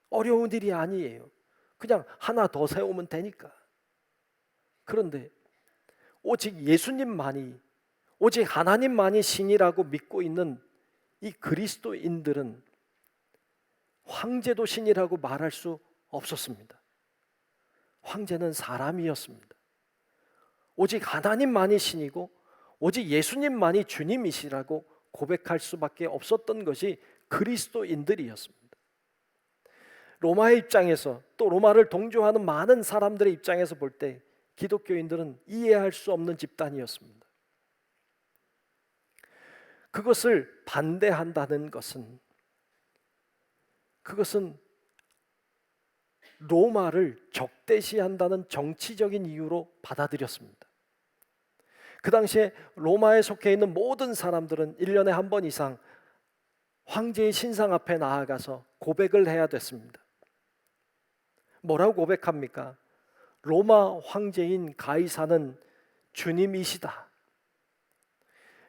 A: 어려운 일이 아니에요. 그냥 하나 더 세우면 되니까. 그런데 오직 예수님만이, 오직 하나님만이 신이라고 믿고 있는 이 그리스도인들은 황제도 신이라고 말할 수 없었습니다. 황제는 사람이었습니다. 오직 하나님만이 신이고 오직 예수님만이 주님이시라고 고백할 수밖에 없었던 것이 그리스도인들이었습니다. 로마의 입장에서, 또 로마를 동조하는 많은 사람들의 입장에서 볼 때 기독교인들은 이해할 수 없는 집단이었습니다. 그것을 반대한다는 것은, 그것은 로마를 적대시한다는 정치적인 이유로 받아들였습니다. 그 당시에 로마에 속해 있는 모든 사람들은 1년에 한 번 이상 황제의 신상 앞에 나아가서 고백을 해야 됐습니다. 뭐라고 고백합니까? 로마 황제인 가이사는 주님이시다.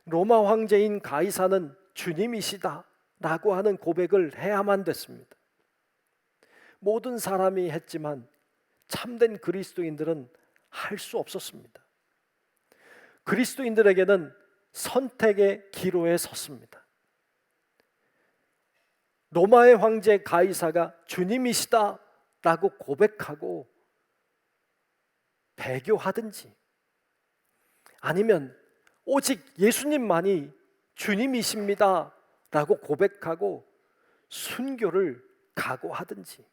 A: 로마 황제인 가이사는 주님이시다 라고 하는 고백을 해야만 됐습니다. 모든 사람이 했지만 참된 그리스도인들은 할 수 없었습니다. 그리스도인들에게는 선택의 기로에 섰습니다. 로마의 황제 가이사가 주님이시다 라고 고백하고 배교하든지, 아니면 오직 예수님만이 주님이십니다 라고 고백하고 순교를 각오하든지,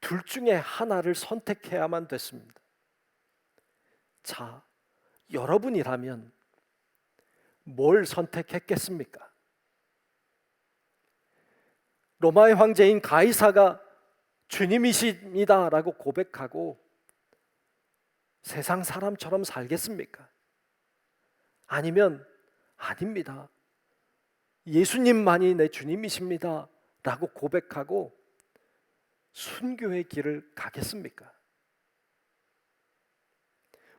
A: 둘 중에 하나를 선택해야만 됐습니다. 자, 여러분이라면 뭘 선택했겠습니까? 로마의 황제인 가이사가 주님이십니다 라고 고백하고 세상 사람처럼 살겠습니까? 아니면 아닙니다, 예수님만이 내 주님이십니다 라고 고백하고 순교의 길을 가겠습니까?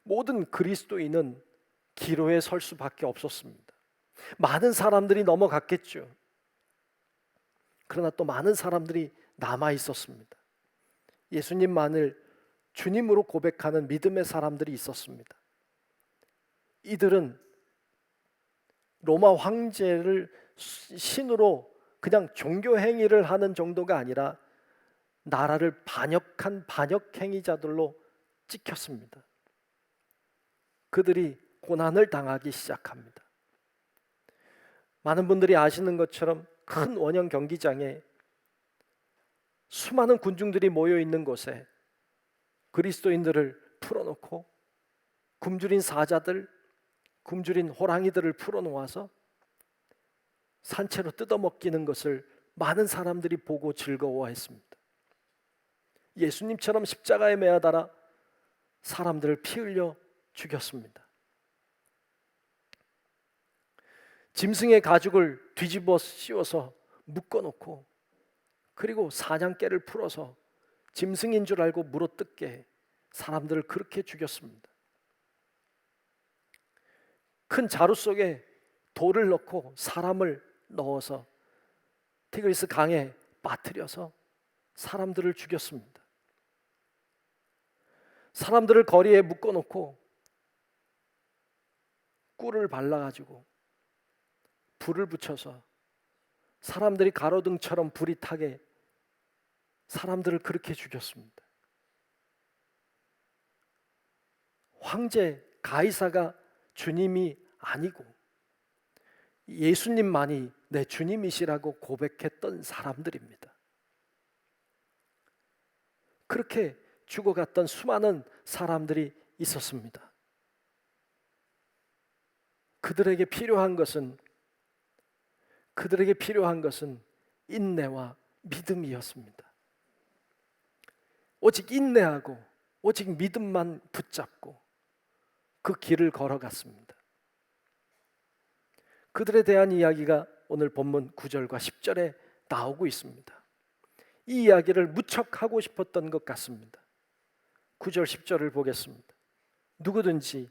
A: 모든 그리스도인은 기로에 설 수밖에 없었습니다. 많은 사람들이 넘어갔겠죠. 그러나 또 많은 사람들이 남아 있었습니다. 예수님만을 주님으로 고백하는 믿음의 사람들이 있었습니다. 이들은 로마 황제를 신으로 그냥 종교 행위를 하는 정도가 아니라 나라를 반역한 반역 행위자들로 찍혔습니다. 그들이 고난을 당하기 시작합니다. 많은 분들이 아시는 것처럼 큰 원형 경기장에 수많은 군중들이 모여 있는 곳에 그리스도인들을 풀어놓고 굶주린 사자들, 굶주린 호랑이들을 풀어놓아서 산채로 뜯어먹기는 것을 많은 사람들이 보고 즐거워했습니다. 예수님처럼 십자가에 매달아 사람들을 피 흘려 죽였습니다. 짐승의 가죽을 뒤집어 씌워서 묶어놓고, 그리고 사냥개를 풀어서 짐승인 줄 알고 물어뜯게 사람들을 그렇게 죽였습니다. 큰 자루 속에 돌을 넣고 사람을 넣어서 티그리스 강에 빠뜨려서 사람들을 죽였습니다. 사람들을 거리에 묶어놓고 꿀을 발라가지고 불을 붙여서 사람들이 가로등처럼 불이 타게 사람들을 그렇게 죽였습니다. 황제 가이사가 주님이 아니고 예수님만이 내 주님이시라고 고백했던 사람들입니다. 그렇게 죽어갔던 수많은 사람들이 있었습니다. 그들에게 필요한 것은 인내와 믿음이었습니다. 오직 인내하고 오직 믿음만 붙잡고 그 길을 걸어갔습니다. 그들에 대한 이야기가 오늘 본문 9절과 10절에 나오고 있습니다. 이 이야기를 무척 하고 싶었던 것 같습니다. 9절 10절을 보겠습니다. 누구든지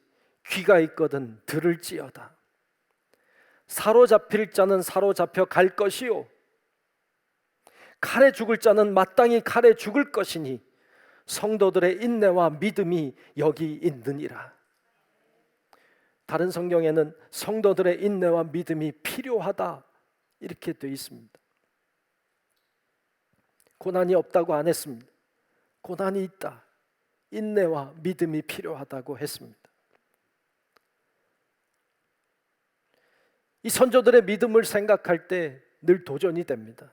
A: 귀가 있거든 들을지어다. 사로잡힐 자는 사로잡혀 갈 것이요 칼에 죽을 자는 마땅히 칼에 죽을 것이니 성도들의 인내와 믿음이 여기 있느니라. 다른 성경에는 성도들의 인내와 믿음이 필요하다 이렇게 되어 있습니다. 고난이 없다고 안 했습니다. 고난이 있다. 인내와 믿음이 필요하다고 했습니다. 이 선조들의 믿음을 생각할 때 늘 도전이 됩니다.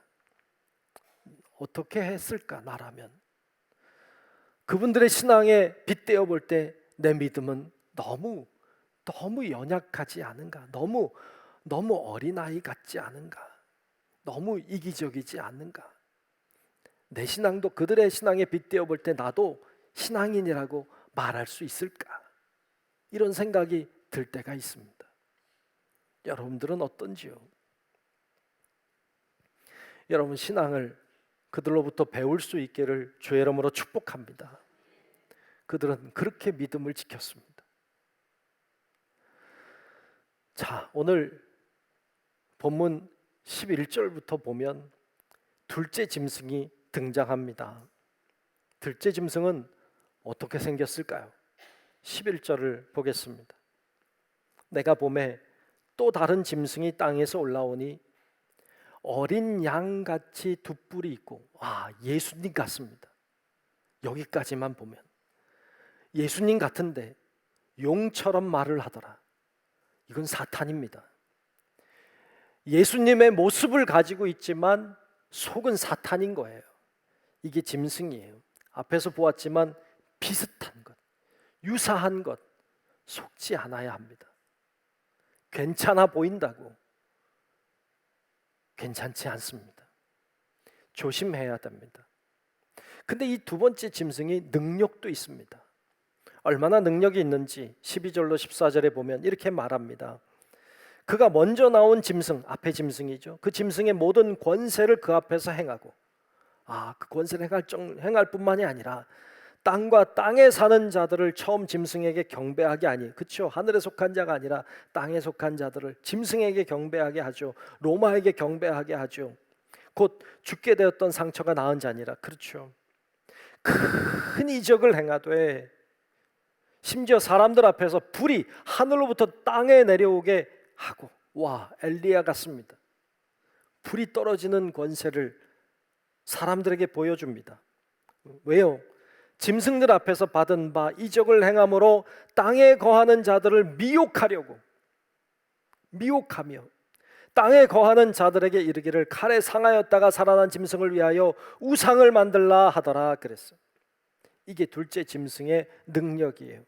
A: 어떻게 했을까 나라면? 그분들의 신앙에 빗대어 볼 때 내 믿음은 너무 연약하지 않은가? 너무 어린아이 같지 않은가? 너무 이기적이지 않은가? 내 신앙도 그들의 신앙에 빗대어 볼 때 나도 신앙인이라고 말할 수 있을까? 이런 생각이 들 때가 있습니다. 여러분들은 어떤지요? 여러분 신앙을 그들로부터 배울 수 있기를 주의 이름으로 축복합니다. 그들은 그렇게 믿음을 지켰습니다. 자, 오늘 본문 11절부터 보면 둘째 짐승이 등장합니다. 둘째 짐승은 어떻게 생겼을까요? 11절을 보겠습니다. 내가 보매 또 다른 짐승이 땅에서 올라오니 어린 양같이 두 뿔이 있고, 예수님 같습니다. 여기까지만 보면 예수님 같은데 용처럼 말을 하더라. 이건 사탄입니다. 예수님의 모습을 가지고 있지만 속은 사탄인 거예요. 이게 짐승이에요. 앞에서 보았지만 비슷한 것, 유사한 것, 속지 않아야 합니다. 괜찮아 보인다고 괜찮지 않습니다. 조심해야 됩니다. 근데 이 두 번째 짐승이 능력도 있습니다. 얼마나 능력이 있는지 12절로 14절에 보면 이렇게 말합니다. 그가 먼저 나온 짐승, 앞에 짐승이죠. 그 짐승의 모든 권세를 그 앞에서 행하고, 그 권세를 행할 뿐만이 아니라 땅과 땅에 사는 자들을 처음 짐승에게 경배하게 하니, 그렇죠? 하늘에 속한 자가 아니라 땅에 속한 자들을 짐승에게 경배하게 하죠. 로마에게 경배하게 하죠. 곧 죽게 되었던 상처가 나은 자니라. 그렇죠? 큰 이적을 행하되 심지어 사람들 앞에서 불이 하늘로부터 땅에 내려오게 하고, 엘리야 같습니다. 불이 떨어지는 권세를 사람들에게 보여줍니다. 왜요? 짐승들 앞에서 받은 바 이적을 행함으로 땅에 거하는 자들을 미혹하며 땅에 거하는 자들에게 이르기를 칼에 상하였다가 살아난 짐승을 위하여 우상을 만들라 하더라 그랬어요. 이게 둘째 짐승의 능력이에요.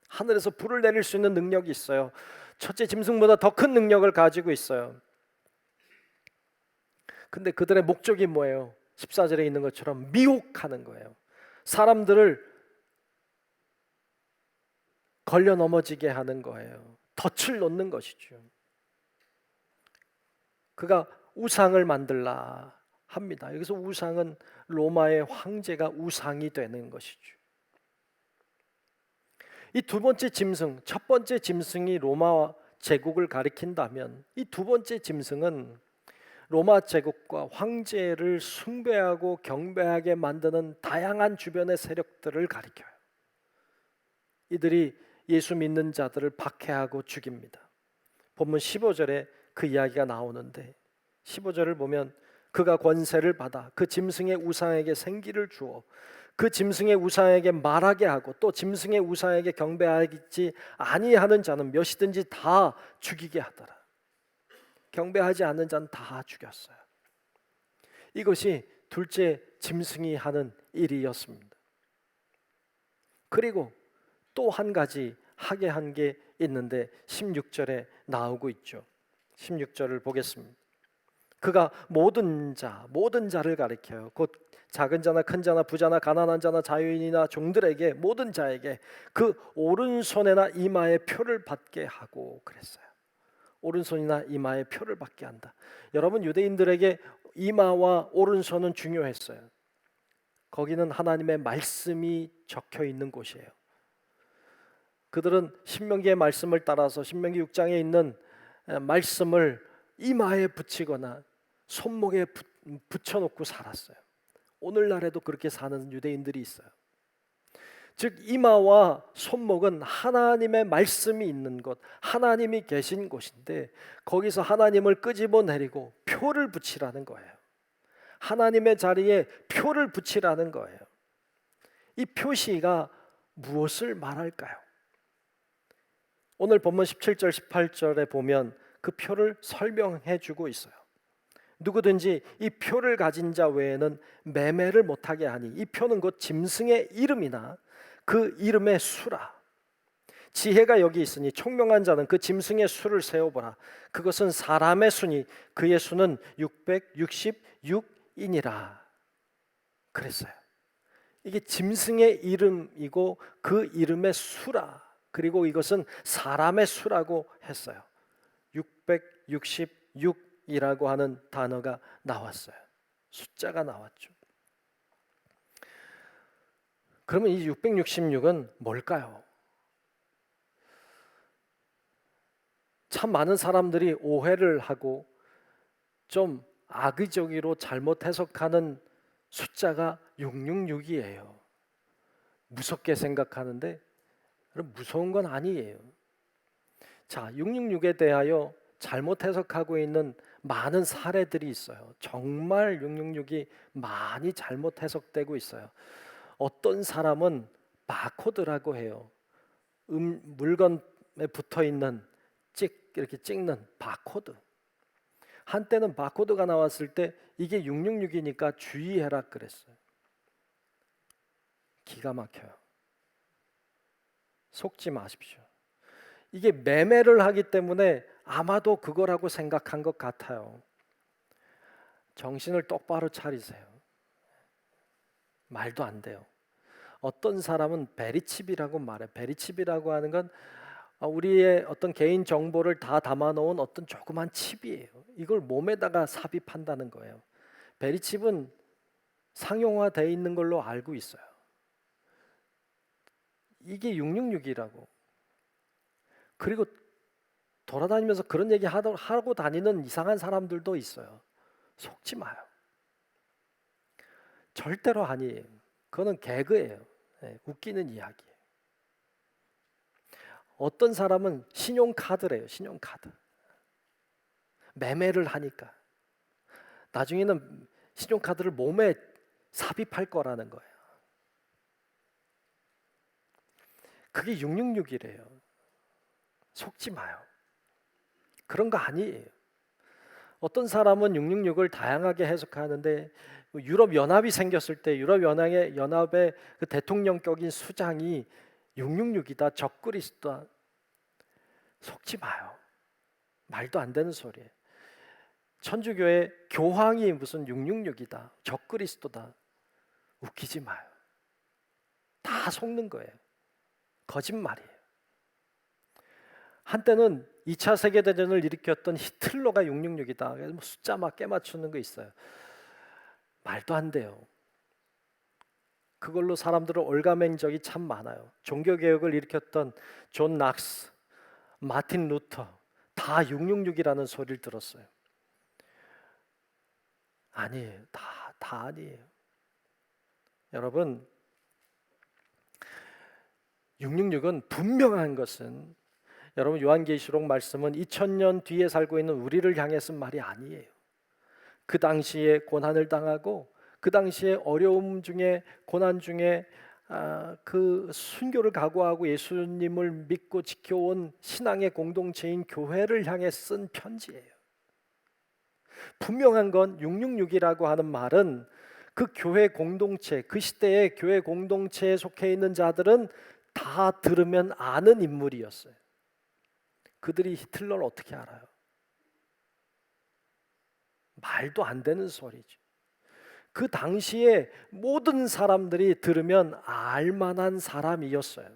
A: 하늘에서 불을 내릴 수 있는 능력이 있어요. 첫째 짐승보다 더 큰 능력을 가지고 있어요. 근데 그들의 목적이 뭐예요? 14절에 있는 것처럼 미혹하는 거예요. 사람들을 걸려 넘어지게 하는 거예요. 덫을 놓는 것이죠. 그가 우상을 만들라 합니다. 여기서 우상은 로마의 황제가 우상이 되는 것이죠. 이 두 번째 짐승, 첫 번째 짐승이 로마 제국을 가리킨다면 이 두 번째 짐승은 로마 제국과 황제를 숭배하고 경배하게 만드는 다양한 주변의 세력들을 가리켜요. 이들이 예수 믿는 자들을 박해하고 죽입니다. 본문 15절에 그 이야기가 나오는데 15절을 보면 그가 권세를 받아 그 짐승의 우상에게 생기를 주어 그 짐승의 우상에게 말하게 하고 또 짐승의 우상에게 경배하지 아니하는 자는 몇이든지 다 죽이게 하더라. 경배하지 않는 자는 다 죽였어요. 이것이 둘째 짐승이 하는 일이었습니다. 그리고 또 한 가지 하게 한 게 있는데 16절에 나오고 있죠. 16절을 보겠습니다. 그가 모든 자를 가리켜요. 곧 작은 자나 큰 자나 부자나 가난한 자나 자유인이나 종들에게 모든 자에게 그 오른손에나 이마에 표를 받게 하고 그랬어요. 오른손이나 이마에 표를 받게 한다. 여러분 유대인들에게 이마와 오른손은 중요했어요. 거기는 하나님의 말씀이 적혀 있는 곳이에요. 그들은 신명기의 말씀을 따라서 신명기 6장에 있는 말씀을 이마에 붙이거나 손목에 붙여놓고 살았어요. 오늘날에도 그렇게 사는 유대인들이 있어요. 즉 이마와 손목은 하나님의 말씀이 있는 곳, 하나님이 계신 곳인데 거기서 하나님을 끄집어내리고 표를 붙이라는 거예요. 하나님의 자리에 표를 붙이라는 거예요. 이 표시가 무엇을 말할까요? 오늘 본문 17절 18절에 보면 그 표를 설명해 주고 있어요. 누구든지 이 표를 가진 자 외에는 매매를 못하게 하니 이 표는 곧 짐승의 이름이나 그 이름의 수라. 지혜가 여기 있으니 총명한 자는 그 짐승의 수를 세어보라. 그것은 사람의 수니 그의 수는 666이니라. 그랬어요. 이게 짐승의 이름이고 그 이름의 수라. 그리고 이것은 사람의 수라고 했어요. 666이라고 하는 단어가 나왔어요. 숫자가 나왔죠. 그러면 이 666은 뭘까요? 참 많은 사람들이 오해를 하고 좀 악의적으로 잘못 해석하는 숫자가 666이에요. 무섭게 생각하는데 무서운 건 아니에요. 자, 666에 대하여 잘못 해석하고 있는 많은 사례들이 있어요. 정말 666이 많이 잘못 해석되고 있어요. 어떤 사람은 바코드라고 해요. 물건에 붙어 있는 이렇게 찍는 바코드. 한때는 바코드가 나왔을 때 이게 666이니까 주의해라 그랬어요. 기가 막혀요. 속지 마십시오. 이게 매매를 하기 때문에 아마도 그거라고 생각한 것 같아요. 정신을 똑바로 차리세요. 말도 안 돼요. 어떤 사람은 베리칩이라고 말해. 베리칩이라고 하는 건 우리의 어떤 개인 정보를 다 담아놓은 어떤 조그만 칩이에요. 이걸 몸에다가 삽입한다는 거예요. 베리칩은 상용화되어 있는 걸로 알고 있어요. 이게 666이라고. 그리고 돌아다니면서 그런 얘기 하고 다니는 이상한 사람들도 있어요. 속지 마요. 절대로 아니에요. 그거는 개그예요. 웃기는 이야기예요. 어떤 사람은 신용카드래요. 신용카드. 매매를 하니까 나중에는 신용카드를 몸에 삽입할 거라는 거예요. 그게 666이래요. 속지 마요. 그런 거 아니에요. 어떤 사람은 666을 다양하게 해석하는데 유럽 연합이 생겼을 때 유럽 연합의 그 대통령격인 수장이 666이다, 적그리스도다. 속지 마요. 말도 안 되는 소리예요. 천주교의 교황이 무슨 666이다, 적그리스도다. 웃기지 마요. 다 속는 거예요. 거짓말이에요. 한때는 2차 세계대전을 일으켰던 히틀러가 666이다. 그래서 숫자 막 깨맞추는 거 있어요. 말도 안 돼요. 그걸로 사람들을 올가맨 적이 참 많아요. 종교개혁을 일으켰던 존 낙스, 마틴 루터 다 666이라는 소리를 들었어요. 아니에요. 다 아니에요. 여러분, 666은 분명한 것은 여러분 요한계시록 말씀은 2000년 뒤에 살고 있는 우리를 향해 쓴 말이 아니에요. 그 당시에 고난을 당하고 그 당시에 어려움 중에 고난 중에 그 순교를 각오하고 예수님을 믿고 지켜온 신앙의 공동체인 교회를 향해 쓴 편지예요. 분명한 건 666이라고 하는 말은 그 교회 공동체, 그 시대의 교회 공동체에 속해 있는 자들은 다 들으면 아는 인물이었어요. 그들이 히틀러를 어떻게 알아요? 말도 안 되는 소리죠. 그 당시에 모든 사람들이 들으면 알만한 사람이었어요.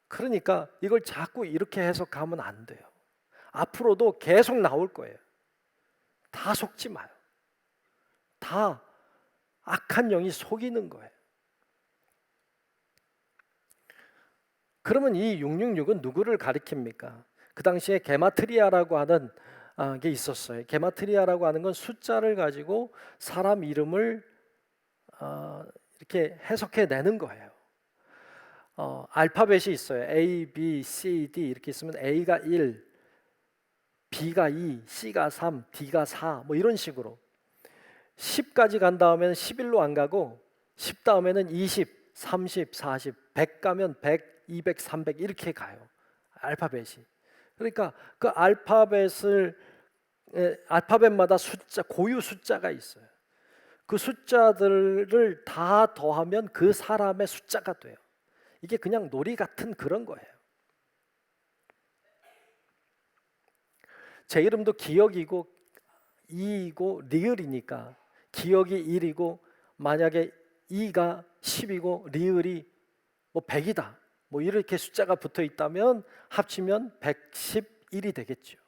A: 그러니까 이걸 자꾸 이렇게 해석하면 안 돼요. 앞으로도 계속 나올 거예요. 다 속지 마요. 다 악한 영이 속이는 거예요. 그러면 이 666은 누구를 가리킵니까? 그 당시에 게마트리아라고 하는 게 있었어요. 게마트리아라고 하는 건 숫자를 가지고 사람 이름을 이렇게 해석해 내는 거예요. 알파벳이 있어요. A, B, C, D 이렇게 있으면 A가 1, B가 2, C가 3, D가 4 뭐 이런 식으로 10까지 간 다음에는 11로 안 가고 10 다음에는 20, 30, 40, 100 가면 100, 200, 300 이렇게 가요. 알파벳이. 그러니까 그 알파벳마다 숫자, 고유 숫자가 있어요. 그 숫자들을 다 더하면 그 사람의 숫자가 돼요. 이게 그냥 놀이 같은 그런 거예요. 제 이름도 기억이고 이이고 리을이니까 기억이 1이고 만약에 이가 10이고 리을이 뭐 100이다. 뭐 이렇게 숫자가 붙어 있다면 합치면 111이 되겠죠.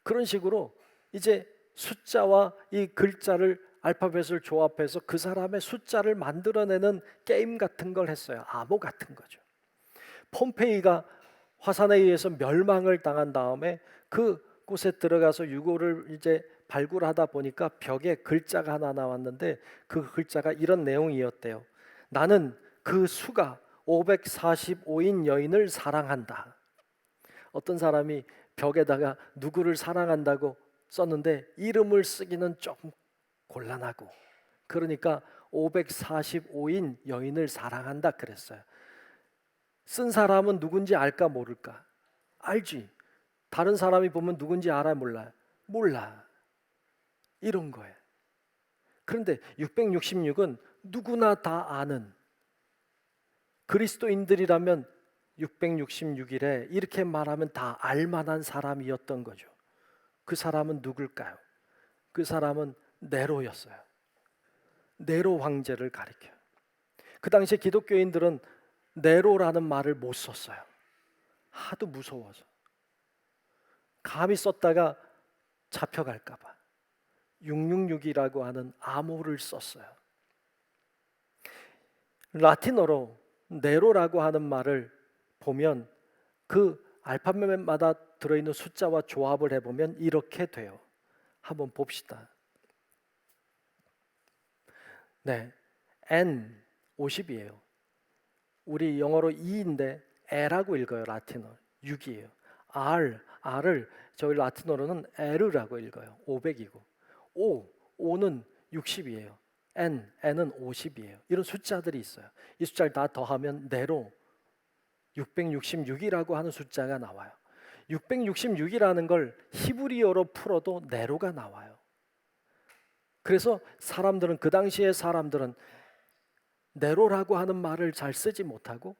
A: 그런 식으로 이제 숫자와 이 글자를 알파벳을 조합해서 그 사람의 숫자를 만들어내는 게임 같은 걸 했어요. 암호 같은 거죠. 폼페이가 화산에 의해서 멸망을 당한 다음에 그 곳에 들어가서 유골을 이제 발굴하다 보니까 벽에 글자가 하나 나왔는데 그 글자가 이런 내용이었대요. 나는 그 수가 545인 여인을 사랑한다. 어떤 사람이 벽에다가 누구를 사랑한다고 썼는데 이름을 쓰기는 조금 곤란하고 그러니까 545인 여인을 사랑한다 그랬어요. 쓴 사람은 누군지 알까 모를까? 알지. 다른 사람이 보면 누군지 알아 몰라요? 몰라. 이런 거예요. 그런데 666은 누구나 다 아는 그리스도인들이라면 666일에 이렇게 말하면 다 알만한 사람이었던 거죠. 그 사람은 누굴까요? 그 사람은 네로였어요. 네로 황제를 가리켜요. 그 당시에 기독교인들은 네로라는 말을 못 썼어요. 하도 무서워서. 감히 썼다가 잡혀갈까 봐 666이라고 하는 암호를 썼어요. 라틴어로 네로라고 하는 말을 보면 그 알파벳마다 들어있는 숫자와 조합을 해보면 이렇게 돼요. 한번 봅시다. 네, N 50이에요. 우리 영어로 2인데 L라고 읽어요. 라틴어 6이에요. R을 저희 라틴어로는 L이라고 읽어요. 500이고 5는 60이에요. N은 50이에요. 이런 숫자들이 있어요. 이 숫자를 다 더하면 네로 666이라고 하는 숫자가 나와요. 666이라는 걸 히브리어로 풀어도 네로가 나와요. 그래서 사람들은 그 당시의 사람들은 네로라고 하는 말을 잘 쓰지 못하고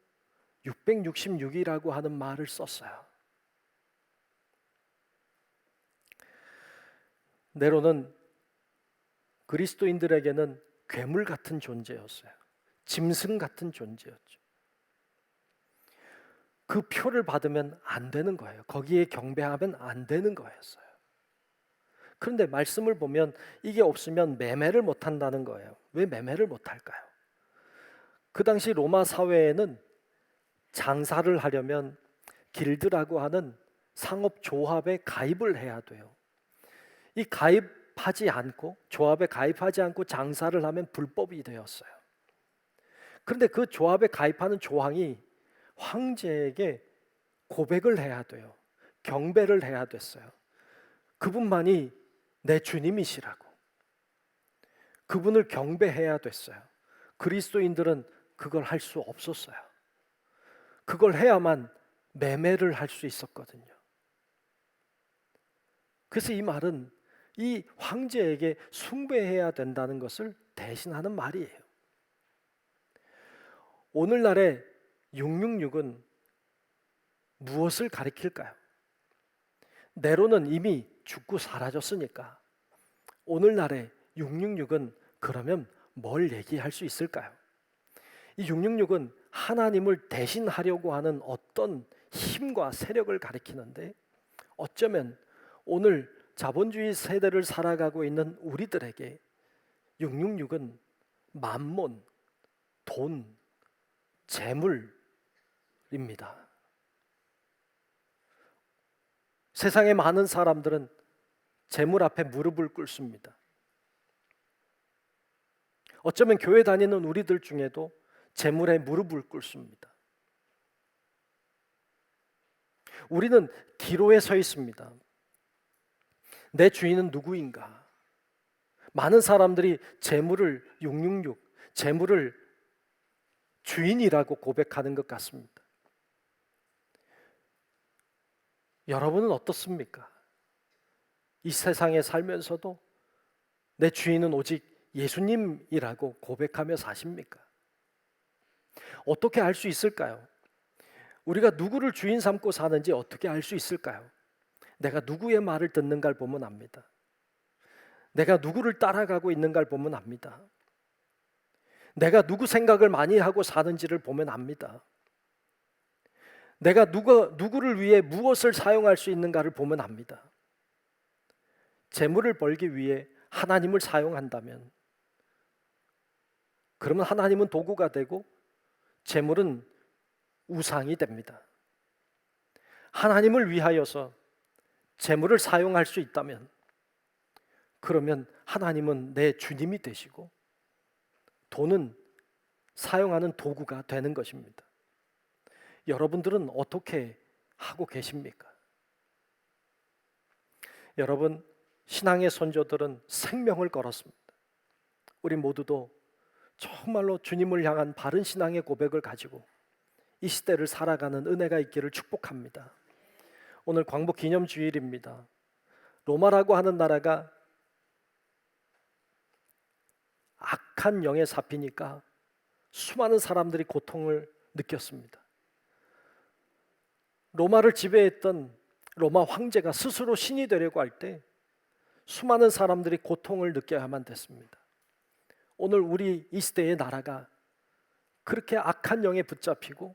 A: 666이라고 하는 말을 썼어요. 네로는 그리스도인들에게는 괴물 같은 존재였어요. 짐승 같은 존재였죠. 그 표를 받으면 안 되는 거예요. 거기에 경배하면 안 되는 거였어요. 그런데 말씀을 보면 이게 없으면 매매를 못 한다는 거예요. 왜 매매를 못 할까요? 그 당시 로마 사회에는 장사를 하려면 길드라고 하는 상업 조합에 가입을 해야 돼요. 이 가입하지 않고 조합에 가입하지 않고 장사를 하면 불법이 되었어요. 그런데 그 조합에 가입하는 조항이 황제에게 고백을 해야 돼요. 경배를 해야 됐어요. 그분만이 내 주님이시라고. 그분을 경배해야 됐어요. 그리스도인들은 그걸 할 수 없었어요. 그걸 해야만 매매를 할 수 있었거든요. 그래서 이 말은 이 황제에게 숭배해야 된다는 것을 대신하는 말이에요. 오늘날의 666은 무엇을 가리킬까요? 네로는 이미 죽고 사라졌으니까 오늘날의 666은 그러면 뭘 얘기할 수 있을까요? 이 666은 하나님을 대신하려고 하는 어떤 힘과 세력을 가리키는데 어쩌면 오늘 자본주의 세대를 살아가고 있는 우리들에게 666은 만몬, 돈, 재물입니다. 세상의 많은 사람들은 재물 앞에 무릎을 꿇습니다. 어쩌면 교회 다니는 우리들 중에도 재물에 무릎을 꿇습니다. 우리는 기로에 서 있습니다. 내 주인은 누구인가? 많은 사람들이 재물을 666, 재물을 주인이라고 고백하는 것 같습니다. 여러분은 어떻습니까? 이 세상에 살면서도 내 주인은 오직 예수님이라고 고백하며 사십니까? 어떻게 알 수 있을까요? 우리가 누구를 주인 삼고 사는지 어떻게 알 수 있을까요? 내가 누구의 말을 듣는가를 보면 압니다. 내가 누구를 따라가고 있는가를 보면 압니다. 내가 누구 생각을 많이 하고 사는지를 보면 압니다. 내가 누구를 위해 무엇을 사용할 수 있는가를 보면 압니다. 재물을 벌기 위해 하나님을 사용한다면, 그러면 하나님은 도구가 되고 재물은 우상이 됩니다. 하나님을 위하여서 재물을 사용할 수 있다면, 그러면 하나님은 내 주님이 되시고 돈은 사용하는 도구가 되는 것입니다. 여러분들은 어떻게 하고 계십니까? 여러분, 신앙의 선조들은 생명을 걸었습니다. 우리 모두도 정말로 주님을 향한 바른 신앙의 고백을 가지고 이 시대를 살아가는 은혜가 있기를 축복합니다. 오늘 광복 기념주일입니다. 로마라고 하는 나라가 악한 영에 잡히니까 수많은 사람들이 고통을 느꼈습니다. 로마를 지배했던 로마 황제가 스스로 신이 되려고 할 때 수많은 사람들이 고통을 느껴야만 됐습니다. 오늘 우리 이 시대의 나라가 그렇게 악한 영에 붙잡히고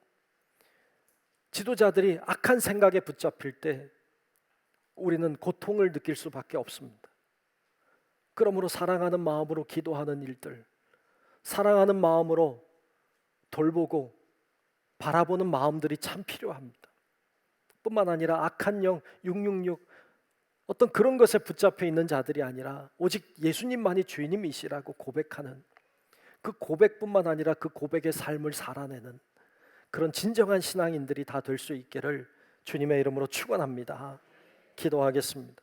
A: 지도자들이 악한 생각에 붙잡힐 때 우리는 고통을 느낄 수밖에 없습니다. 그러므로 사랑하는 마음으로 기도하는 일들, 사랑하는 마음으로 돌보고 바라보는 마음들이 참 필요합니다. 뿐만 아니라 악한 영 666 어떤 그런 것에 붙잡혀 있는 자들이 아니라 오직 예수님만이 주인님이시라고 고백하는, 그 고백뿐만 아니라 그 고백의 삶을 살아내는 그런 진정한 신앙인들이 다 될 수 있기를 주님의 이름으로 축원합니다. 기도하겠습니다.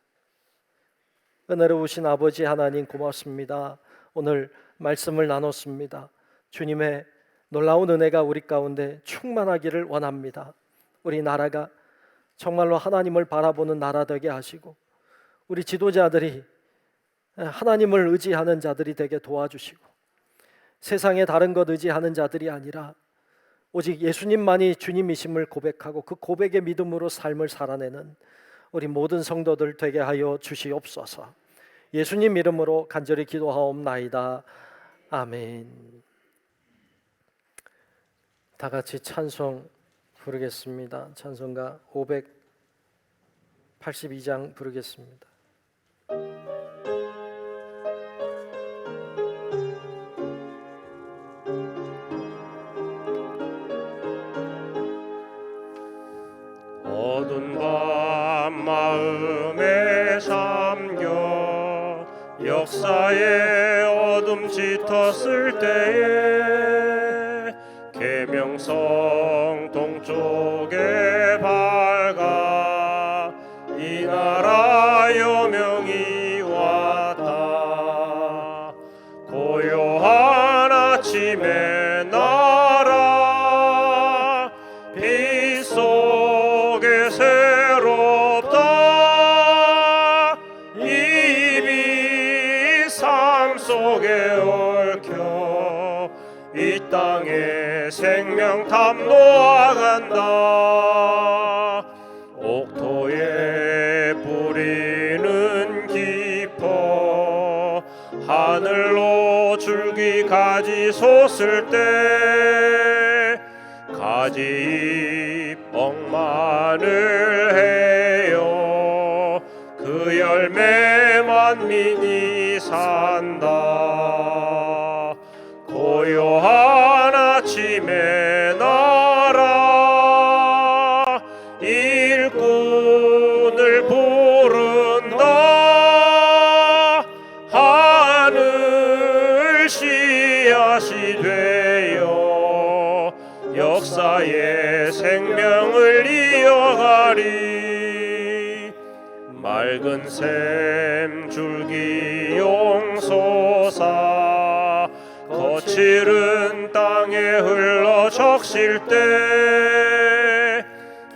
A: 은혜로우신 아버지 하나님, 고맙습니다. 오늘 말씀을 나눴습니다. 주님의 놀라운 은혜가 우리 가운데 충만하기를 원합니다. 우리 나라가 정말로 하나님을 바라보는 나라 되게 하시고, 우리 지도자들이 하나님을 의지하는 자들이 되게 도와주시고, 세상에 다른 것 의지하는 자들이 아니라 오직 예수님만이 주님이심을 고백하고 그 고백의 믿음으로 삶을 살아내는 우리 모든 성도들 되게 하여 주시옵소서. 예수님 이름으로 간절히 기도하옵나이다. 아멘. 다 같이 찬송 부르겠습니다. 찬송가 582장 부르겠습니다.
B: 어두운 밤 마음에 잠겨 역사의 어둠 짙었을 때에 계명성 동쪽에 밝아 이 나라 여명이 왔다. 고요한 아침의 나라 빛 속에 새롭다. 이 빛 삶 속에 얽혀 이 땅에 생명탐 놓아간다. 옥토에 뿌리는 깊어 하늘로 줄기 가지 솟을 때 가지 잎 억만을 해요. 열매 만민이 산다. 고요한 아침의 나라 일꾼을 부른다. 하늘 씨앗이 되어 역사의 생명을 이어가리. 맑은 샘 줄기 용솟아 거칠은 땅에 흘러 적실 때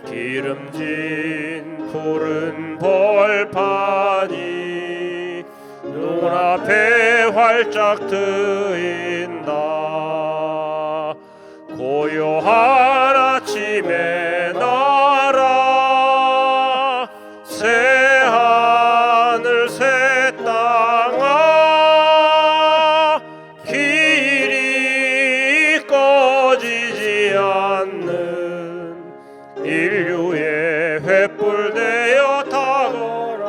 B: 기름진 푸른 벌판이 눈앞에 활짝 트인다. 고요한 아침의 나라 새하늘 새 땅아 길이 꺼지지 않는 인류의 횃불 되어 타거라.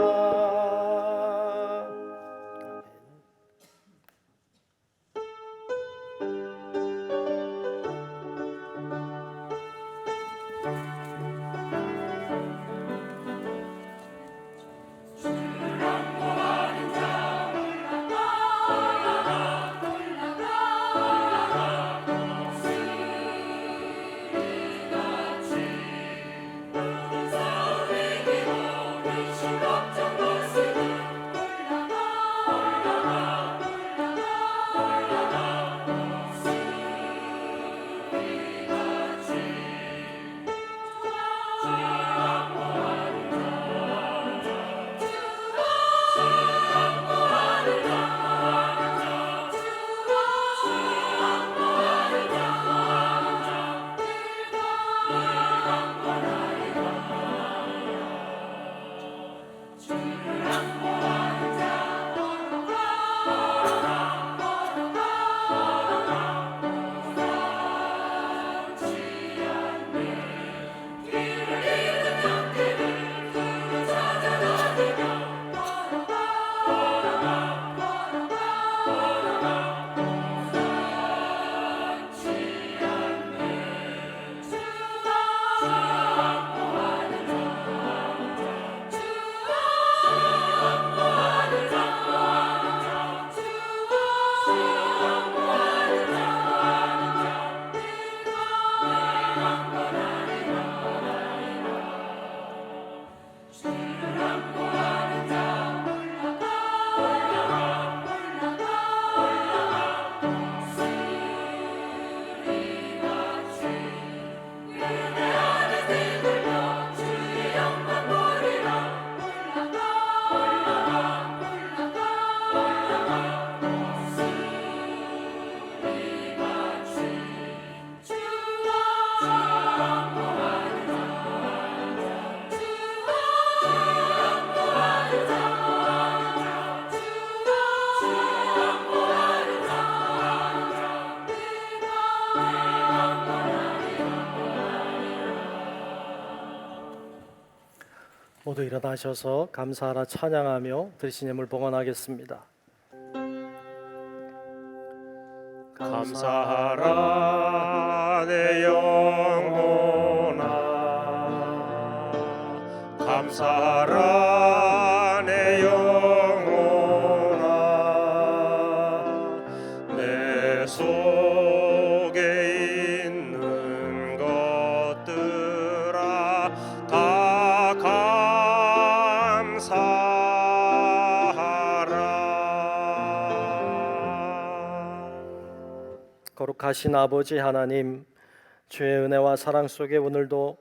A: 모두 일어나셔서 감사하라 찬양하며 드리신 예물 봉헌하겠습니다.
B: 감사하라 내 영혼아 감사하라 내 영혼아 내 속에 있는 것들아 다 감사하라.
A: 거룩하신 아버지 하나님, 주의 은혜와 사랑 속에 오늘도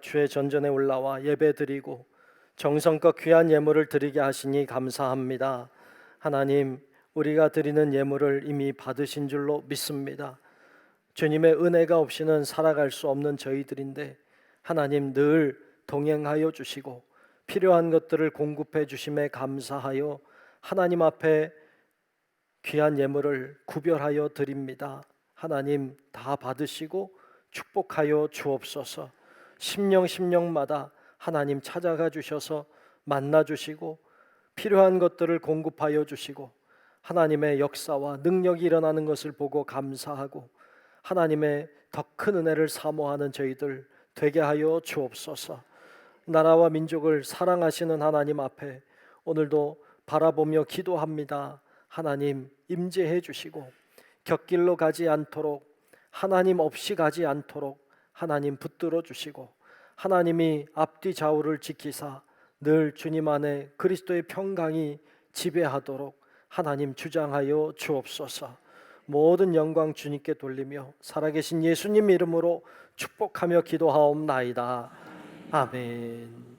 A: 주의 전전에 올라와 예배드리고 정성껏 귀한 예물을 드리게 하시니 감사합니다. 하나님, 우리가 드리는 예물을 이미 받으신 줄로 믿습니다. 주님의 은혜가 없이는 살아갈 수 없는 저희들인데 하나님 늘 동행하여 주시고 필요한 것들을 공급해 주심에 감사하여 하나님 앞에 귀한 예물을 구별하여 드립니다. 하나님 다 받으시고 축복하여 주옵소서. 심령마다 하나님 찾아가 주셔서 만나 주시고 필요한 것들을 공급하여 주시고 하나님의 역사와 능력이 일어나는 것을 보고 감사하고 하나님의 더 큰 은혜를 사모하는 저희들 되게 하여 주옵소서. 나라와 민족을 사랑하시는 하나님 앞에 오늘도 바라보며 기도합니다. 하나님 임재해 주시고 곁길로 가지 않도록, 하나님 없이 가지 않도록 하나님 붙들어 주시고 하나님이 앞뒤 좌우를 지키사 늘 주님 안에 그리스도의 평강이 지배하도록 하나님 주장하여 주옵소서. 모든 영광 주님께 돌리며 살아계신 예수님 이름으로 축복하며 기도하옵나이다. 아멘.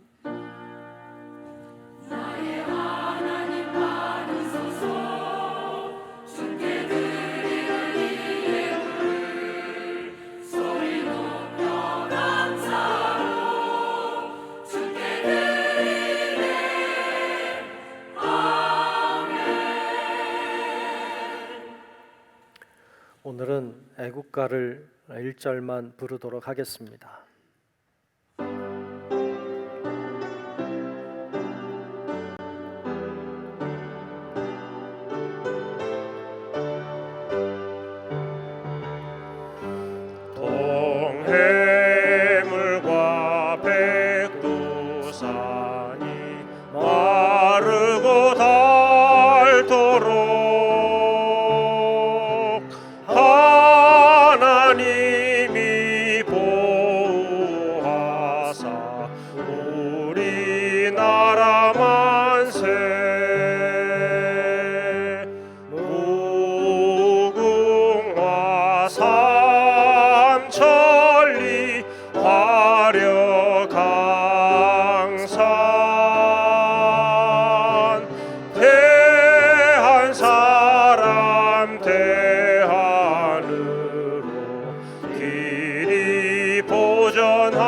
A: 오늘은 애국가를 1절만 부르도록 하겠습니다.
B: 동해물과 백두산이 마르고 닳도록 하나님이 보호하사 우리나라 만세 무궁화 삼천리 화려강산 대한 사람 대한으로 길이 보전하세.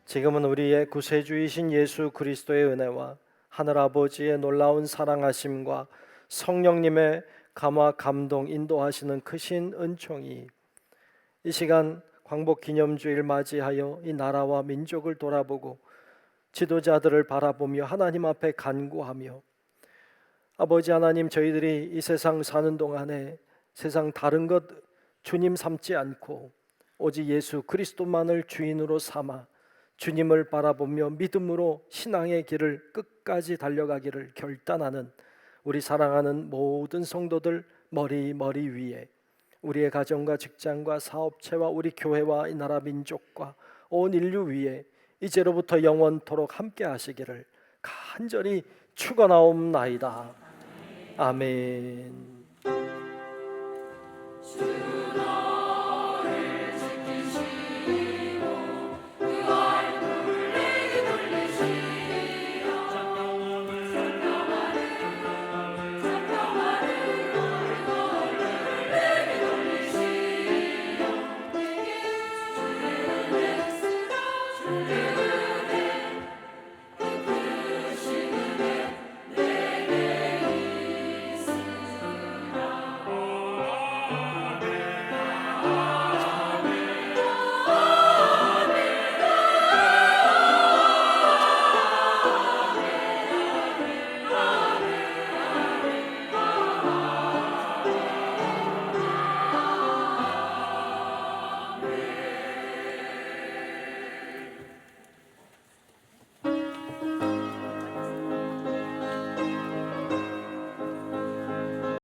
A: 지금은 우리의 구세주이신 예수 그리스도의 은혜와 하늘아버지의 놀라운 사랑하심과 성령님의 감화 감동 인도하시는 크신 은총이 이 시간 광복기념주일 맞이하여 이 나라와 민족을 돌아보고 지도자들을 바라보며 하나님 앞에 간구하며 아버지 하나님, 저희들이 이 세상 사는 동안에 세상 다른 것 주님 삼지 않고 오직 예수 그리스도만을 주인으로 삼아 주님을 바라보며 믿음으로 신앙의 길을 끝까지 달려가기를 결단하는 우리 사랑하는 모든 성도들 머리 위에 우리의 가정과 직장과 사업체와 우리 교회와 이 나라 민족과 온 인류 위에 이제로부터 영원토록 함께 하시기를 간절히 축원하옵나이다. 아멘.